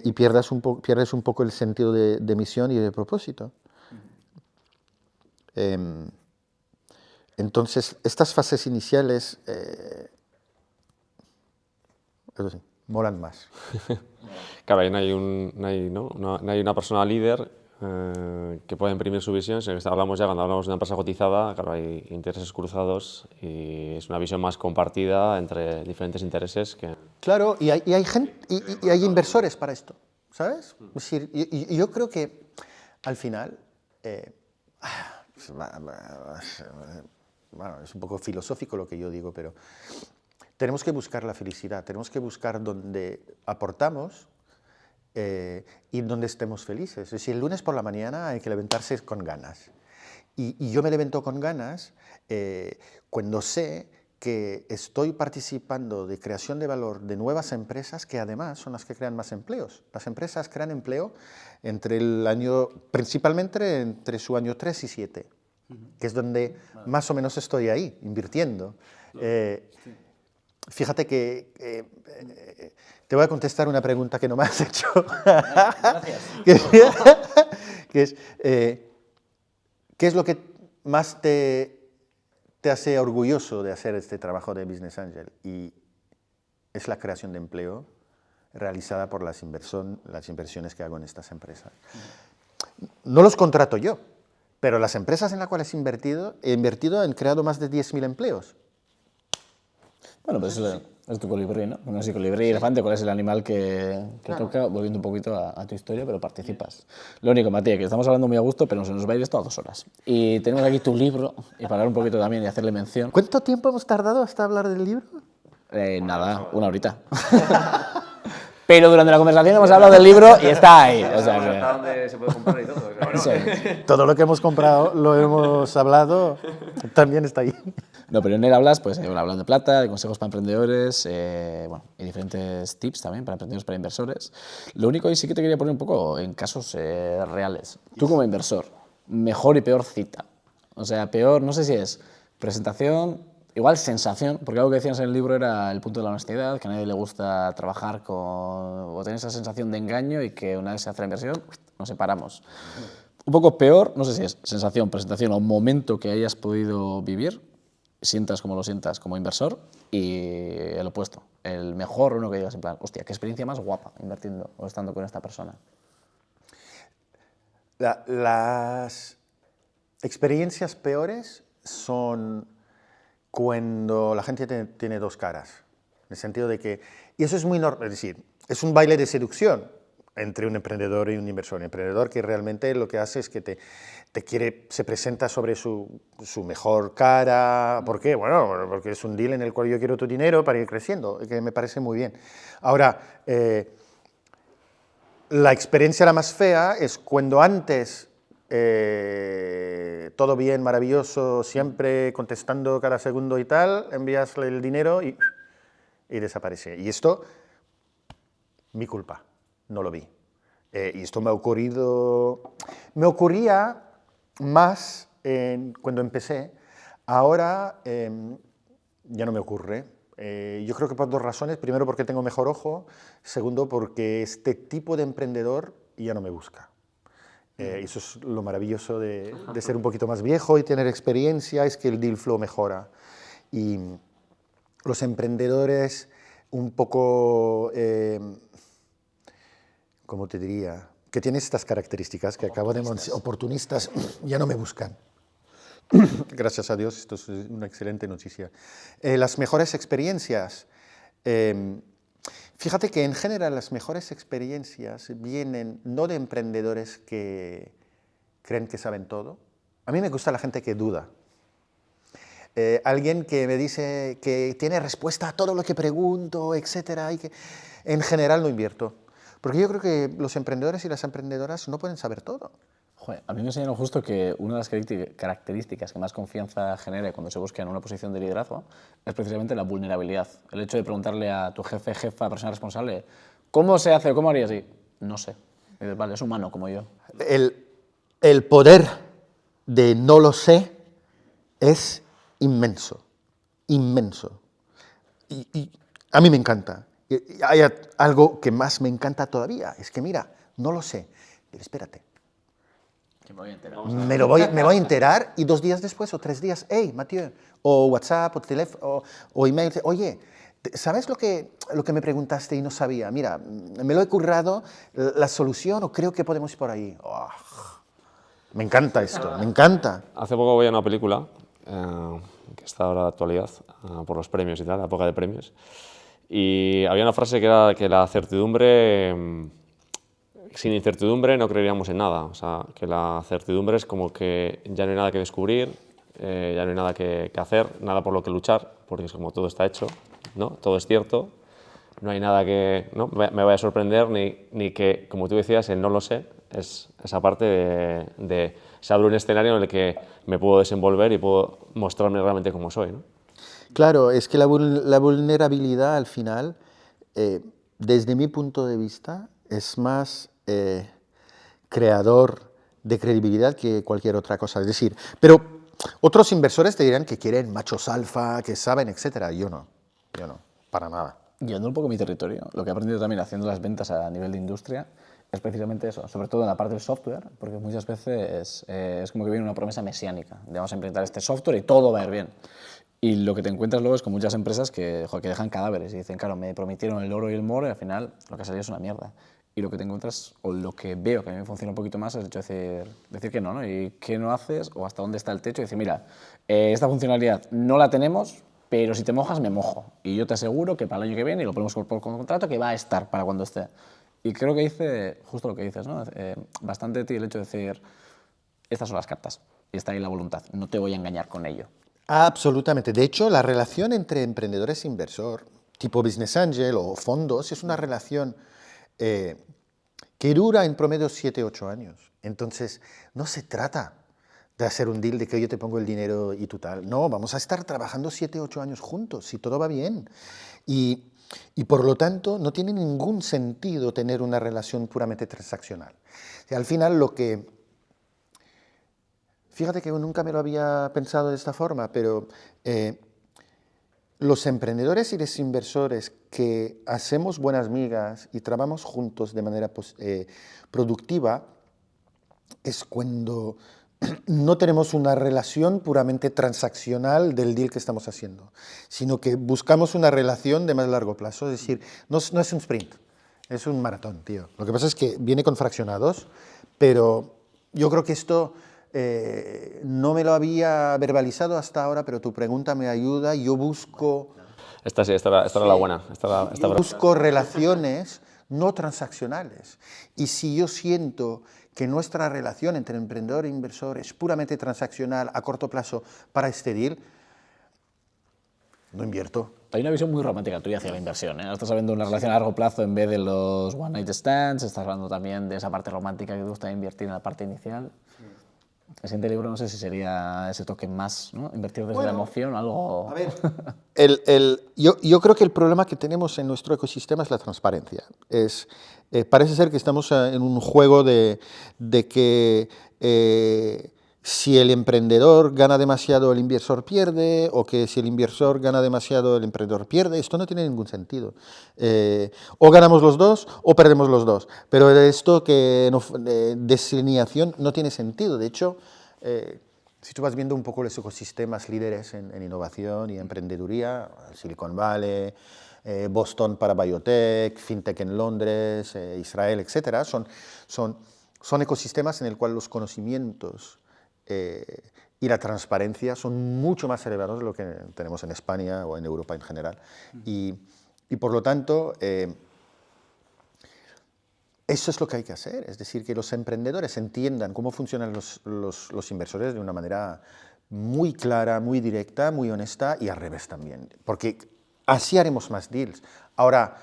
y pierdes un poco el sentido de misión y de propósito. Entonces, estas fases iniciales, eso sí, molan más. Claro, ahí no hay una persona líder que pueda imprimir su visión, sino que cuando hablamos de una empresa cotizada, claro, hay intereses cruzados y es una visión más compartida entre diferentes intereses que... Claro, y hay inversores para esto, ¿sabes? Es decir, yo creo que al final, bueno, es un poco filosófico lo que yo digo, pero tenemos que buscar la felicidad, tenemos que buscar donde aportamos y donde estemos felices. Es decir, el lunes por la mañana hay que levantarse con ganas. Y yo me levanto con ganas cuando sé que estoy participando de creación de valor de nuevas empresas que además son las que crean más empleos. Las empresas crean empleo principalmente entre su año 3 y 7, que es donde más o menos estoy ahí, invirtiendo. Fíjate que te voy a contestar una pregunta que no me has hecho. Gracias. que es, ¿qué es lo que más te hace orgulloso de hacer este trabajo de Business Angel? Y es la creación de empleo realizada por las inversiones que hago en estas empresas. No los contrato yo, pero las empresas en las cuales he invertido han creado más de 10.000 empleos. Bueno, pues es tu colibrí, ¿no? No sé, colibrí, elefante, ¿cuál es el animal que toca? Volviendo un poquito a tu historia, pero participas. Lo único, Matías, que estamos hablando muy a gusto, pero se nos va a ir esto a 2 horas. Y tenemos aquí tu libro, y para hablar un poquito también y hacerle mención. ¿Cuánto tiempo hemos tardado hasta hablar del libro? Nada, 1 horita. Pero durante la conversación hemos hablado del libro y está ahí. O sea que... Está donde se puede comprar y todo. Claro. Sí. Todo lo que hemos comprado, lo hemos hablado, también está ahí. No, pero en él hablas, pues, hablando de plata, de consejos para emprendedores, bueno, y diferentes tips también para emprendedores, para inversores. Lo único, y sí que te quería poner un poco en casos reales. Tú como inversor, mejor y peor cita. O sea, peor, no sé si es presentación, igual sensación, porque algo que decías en el libro era el punto de la honestidad, que a nadie le gusta trabajar o tener esa sensación de engaño y que una vez se hace la inversión, nos separamos. Un poco peor, no sé si es sensación, presentación o momento que hayas podido vivir, sientas como lo sientas como inversor, y el opuesto, el mejor uno que digas en plan, hostia, qué experiencia más guapa invirtiendo o estando con esta persona. Las experiencias peores son cuando la gente tiene 2 caras, en el sentido de que, y eso es muy normal, es decir, es un baile de seducción entre un emprendedor y un inversor. Un emprendedor que realmente lo que hace es que se presenta sobre su mejor cara. ¿Por qué? Bueno, porque es un deal en el cual yo quiero tu dinero para ir creciendo, que me parece muy bien. Ahora, la experiencia la más fea es cuando antes todo bien, maravilloso, siempre contestando cada segundo y tal, envíasle el dinero y desaparece. Y esto, mi culpa. No lo vi. Y esto me ocurría más cuando empecé. Ahora ya no me ocurre. Yo creo que por 2 razones. Primero, porque tengo mejor ojo. Segundo, porque este tipo de emprendedor ya no me busca. Eso es lo maravilloso de ser un poquito más viejo y tener experiencia, es que el deal flow mejora. Y los emprendedores un poco... ¿cómo te diría? Que tienen estas características que acabo de mencionar, oportunistas, ya no me buscan. Gracias a Dios, esto es una excelente noticia. Las mejores experiencias. Fíjate que en general las mejores experiencias vienen no de emprendedores que creen que saben todo. A mí me gusta la gente que duda. Alguien que me dice que tiene respuesta a todo lo que pregunto, etcétera, y que en general no invierto. Porque yo creo que los emprendedores y las emprendedoras no pueden saber todo. Joder, a mí me enseñaron justo que una de las características que más confianza genera cuando se busca en una posición de liderazgo es precisamente la vulnerabilidad. El hecho de preguntarle a tu jefe, jefa, persona responsable, ¿cómo se hace o cómo harías? Y no sé. Y dices, vale, es humano como yo. El poder de no lo sé es inmenso, inmenso. Y a mí me encanta. Y hay algo que más me encanta todavía, es que mira, no lo sé, pero espérate. Que me voy a enterar. Me voy a enterar y 2 días después o 3 días, hey, Mathieu, o WhatsApp, o teléfono, o email, oye, ¿sabes lo que me preguntaste y no sabía? Mira, me lo he currado, la solución, o creo que podemos ir por ahí. Oh, me encanta esto, me encanta. Hace poco voy a una película que está ahora de actualidad por los premios y tal, la época de premios, y había una frase que era que la certidumbre... sin incertidumbre no creeríamos en nada, o sea, que la certidumbre es como que ya no hay nada que descubrir, ya no hay nada que hacer, nada por lo que luchar, porque es como todo está hecho, ¿no? Todo es cierto, no hay nada que ¿no? me vaya a sorprender, ni que, como tú decías, el no lo sé, es esa parte de se abre un escenario en el que me puedo desenvolver y puedo mostrarme realmente como soy, ¿no? Claro, es que la vulnerabilidad al final, desde mi punto de vista, es más creador de credibilidad que cualquier otra cosa. Es decir, pero otros inversores te dirán que quieren machos alfa, que saben, etcétera. Yo no, para nada. Yendo un poco a mi territorio, lo que he aprendido también haciendo las ventas a nivel de industria es precisamente eso, sobre todo en la parte del software, porque muchas veces es como que viene una promesa mesiánica, de vamos a implementar este software y todo va a ir bien. Y lo que te encuentras luego es con muchas empresas que dejan cadáveres y dicen, claro, me prometieron el oro y el moro y al final lo que ha salido es una mierda. Y lo que te encuentras, o lo que veo que a mí me funciona un poquito más, es el hecho de decir que no, ¿no? Y qué no haces, o hasta dónde está el techo, y decir, mira, esta funcionalidad no la tenemos, pero si te mojas, me mojo. Y yo te aseguro que para el año que viene, y lo ponemos por contrato, que va a estar para cuando esté. Y creo que hice justo lo que dices, ¿no? Bastante de ti el hecho de decir, estas son las cartas, y está ahí la voluntad, no te voy a engañar con ello. Absolutamente. De hecho, la relación entre emprendedores e inversor, tipo Business Angel o fondos, es una relación que dura en promedio 7-8 años. Entonces, no se trata de hacer un deal de que yo te pongo el dinero y tú tal. No, vamos a estar trabajando 7-8 años juntos, si todo va bien. Y por lo tanto, no tiene ningún sentido tener una relación puramente transaccional. O sea, al final, fíjate que nunca me lo había pensado de esta forma, pero los emprendedores y los inversores que hacemos buenas migas y trabajamos juntos de manera productiva es cuando no tenemos una relación puramente transaccional del deal que estamos haciendo, sino que buscamos una relación de más largo plazo. Es decir, no es un sprint, es un maratón, tío. Lo que pasa es que viene con fraccionados, pero yo creo que esto no me lo había verbalizado hasta ahora, pero tu pregunta me ayuda. Yo busco... Esta era la buena. Yo busco relaciones no transaccionales. Y si yo siento que nuestra relación entre emprendedor e inversor es puramente transaccional a corto plazo para este deal, no invierto. Hay una visión muy romántica tuya hacia la inversión, ¿eh? Estás hablando de una relación a largo plazo en vez de los one night stands, estás hablando también de esa parte romántica que te gusta invertir en la parte inicial. El siguiente libro no sé si sería ese toque más, ¿no? Invertir desde la emoción o algo... A ver, yo creo que el problema que tenemos en nuestro ecosistema es la transparencia. Parece ser que estamos en un juego de que si el emprendedor gana demasiado, el inversor pierde, o que si el inversor gana demasiado, el emprendedor pierde. Esto no tiene ningún sentido. O ganamos los dos o perdemos los dos. Pero esto que desalineación no tiene sentido. De hecho, si tú vas viendo un poco los ecosistemas líderes en innovación y emprendeduría, Silicon Valley, Boston para biotech, fintech en Londres, Israel, etcétera, son ecosistemas en el cual los conocimientos y y la transparencia son mucho más elevados de lo que tenemos en España o en Europa en general. Y por lo tanto, eso es lo que hay que hacer, es decir, que los emprendedores entiendan cómo funcionan los inversores de una manera muy clara, muy directa, muy honesta y al revés también, porque así haremos más deals. Ahora,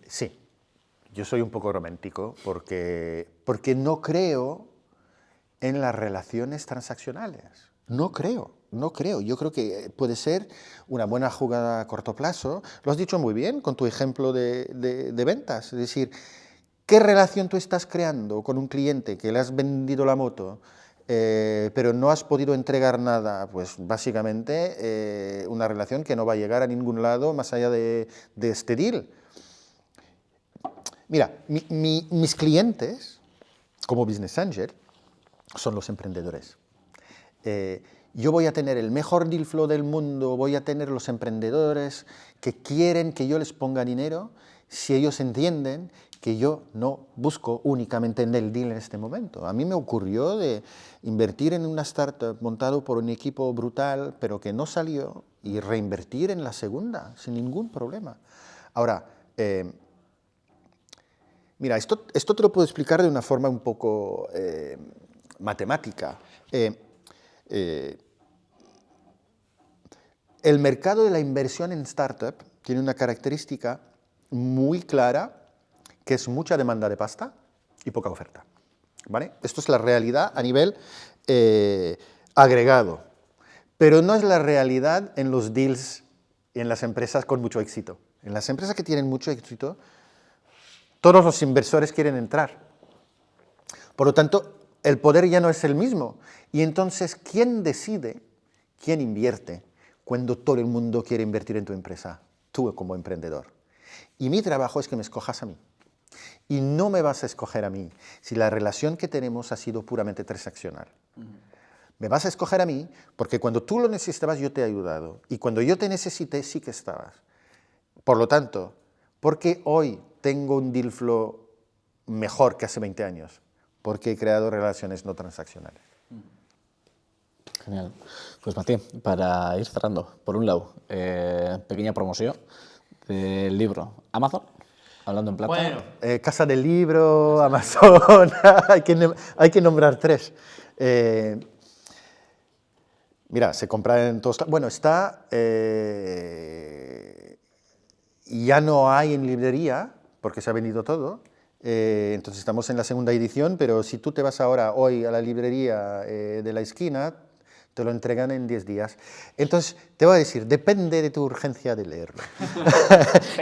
sí, yo soy un poco romántico porque no creo en las relaciones transaccionales. No creo. Yo creo que puede ser una buena jugada a corto plazo. Lo has dicho muy bien con tu ejemplo de ventas. Es decir, ¿qué relación tú estás creando con un cliente que le has vendido la moto, pero no has podido entregar nada? Pues básicamente una relación que no va a llegar a ningún lado más allá de este deal. Mira, mis clientes, como Business Angel, son los emprendedores. Yo voy a tener el mejor deal flow del mundo, voy a tener los emprendedores que quieren que yo les ponga dinero si ellos entienden que yo no busco únicamente en el deal en este momento. A mí me ocurrió de invertir en una startup montado por un equipo brutal, pero que no salió, y reinvertir en la segunda sin ningún problema. Ahora, mira, esto te lo puedo explicar de una forma un poco matemática. El mercado de la inversión en startup tiene una característica muy clara, que es mucha demanda de pasta y poca oferta, ¿vale? Esto es la realidad a nivel agregado, pero no es la realidad en los deals y en las empresas con mucho éxito. En las empresas que tienen mucho éxito, todos los inversores quieren entrar. Por lo tanto, el poder ya no es el mismo. Y entonces, ¿quién decide? ¿Quién invierte cuando todo el mundo quiere invertir en tu empresa? Tú como emprendedor. Y mi trabajo es que me escojas a mí. Y no me vas a escoger a mí si la relación que tenemos ha sido puramente transaccional. Me vas a escoger a mí porque cuando tú lo necesitabas yo te he ayudado. Y cuando yo te necesité sí que estabas. Por lo tanto, ¿por qué hoy tengo un deal flow mejor que hace 20 años? Porque he creado relaciones no transaccionales. Genial. Pues Matí, para ir cerrando, por un lado, pequeña promoción del libro Amazon, hablando en plata. Bueno, Casa del Libro, Amazon, hay que nombrar 3. Mira, se compra en todos. Bueno, está. Ya no hay en librería, porque se ha vendido todo. Entonces estamos en la segunda edición, pero si tú te vas ahora, hoy, a la librería de la esquina, te lo entregan en 10 días. Entonces, te voy a decir, depende de tu urgencia de leerlo.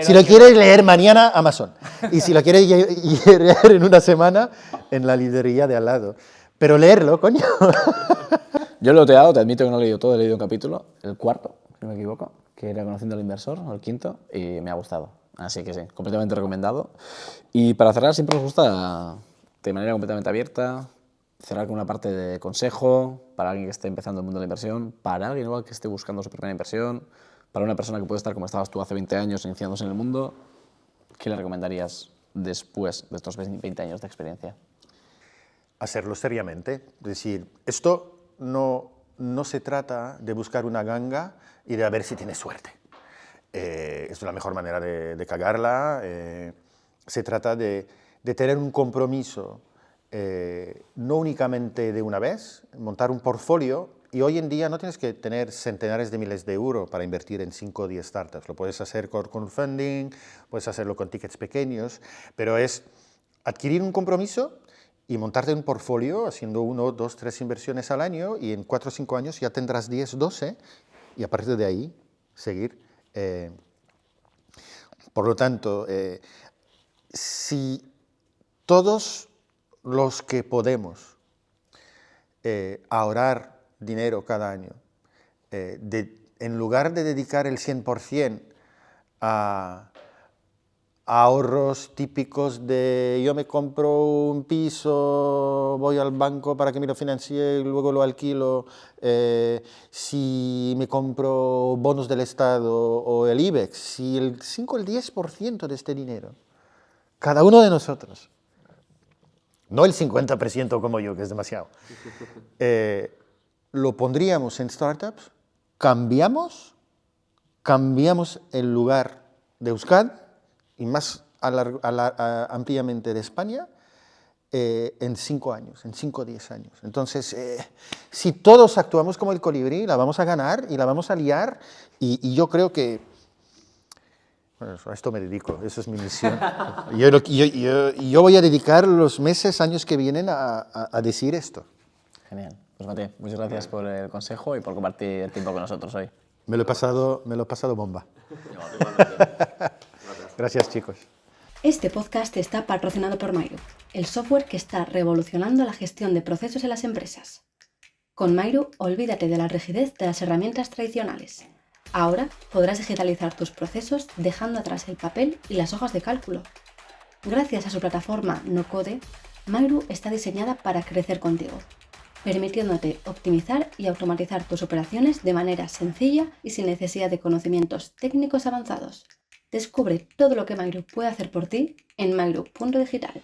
Si lo quieres leer mañana, Amazon. Y si lo quieres leer en una semana, en la librería de al lado. Pero leerlo, coño. Yo lo he loteado, te admito que no he leído todo, he leído un capítulo, el 4, si no me equivoco, que era Conociendo al Inversor, o el 5, y me ha gustado. Así que sí, completamente recomendado. Y para cerrar, siempre nos gusta, de manera completamente abierta, cerrar con una parte de consejo para alguien que esté empezando el mundo de la inversión, para alguien igual que esté buscando su primera inversión, para una persona que puede estar como estabas tú hace 20 años iniciándose en el mundo. ¿Qué le recomendarías después de estos 20 años de experiencia? Hacerlo seriamente. Es decir, esto no se trata de buscar una ganga y de a ver si tienes suerte. Es la mejor manera de cagarla. Se trata de tener un compromiso, no únicamente de una vez, montar un portfolio, y hoy en día no tienes que tener centenares de miles de euros para invertir en 5 o 10 startups. Lo puedes hacer con funding, puedes hacerlo con tickets pequeños, pero es adquirir un compromiso y montarte un portfolio haciendo 1, 2, 3 inversiones al año, y en 4 o 5 años ya tendrás 10, 12, y a partir de ahí seguir. Por lo tanto, si todos los que podemos ahorrar dinero cada año, en lugar de dedicar el 100% a ahorros típicos de yo me compro un piso, voy al banco para que me lo financie y luego lo alquilo, si me compro bonos del Estado o el IBEX, si el 5 o el 10% de este dinero, cada uno de nosotros, no el 50% como yo, que es demasiado. Lo pondríamos en startups, cambiamos el lugar de Euskadi y más ampliamente de España en 5 años, en 5 o 10 años. Entonces, si todos actuamos como el colibrí, la vamos a ganar y la vamos a liar, y yo creo que bueno, a esto me dedico, esa es mi misión. Yo voy a dedicar los meses, años que vienen a decir esto. Genial. Pues Mate, muchas gracias por el consejo y por compartir el tiempo con nosotros hoy. Me lo he pasado bomba. Gracias, chicos. Este podcast está patrocinado por Mairu, el software que está revolucionando la gestión de procesos en las empresas. Con Mairu, olvídate de la rigidez de las herramientas tradicionales. Ahora podrás digitalizar tus procesos dejando atrás el papel y las hojas de cálculo. Gracias a su plataforma no-code, Mairu está diseñada para crecer contigo, permitiéndote optimizar y automatizar tus operaciones de manera sencilla y sin necesidad de conocimientos técnicos avanzados. Descubre todo lo que Mairu puede hacer por ti en mairu.digital.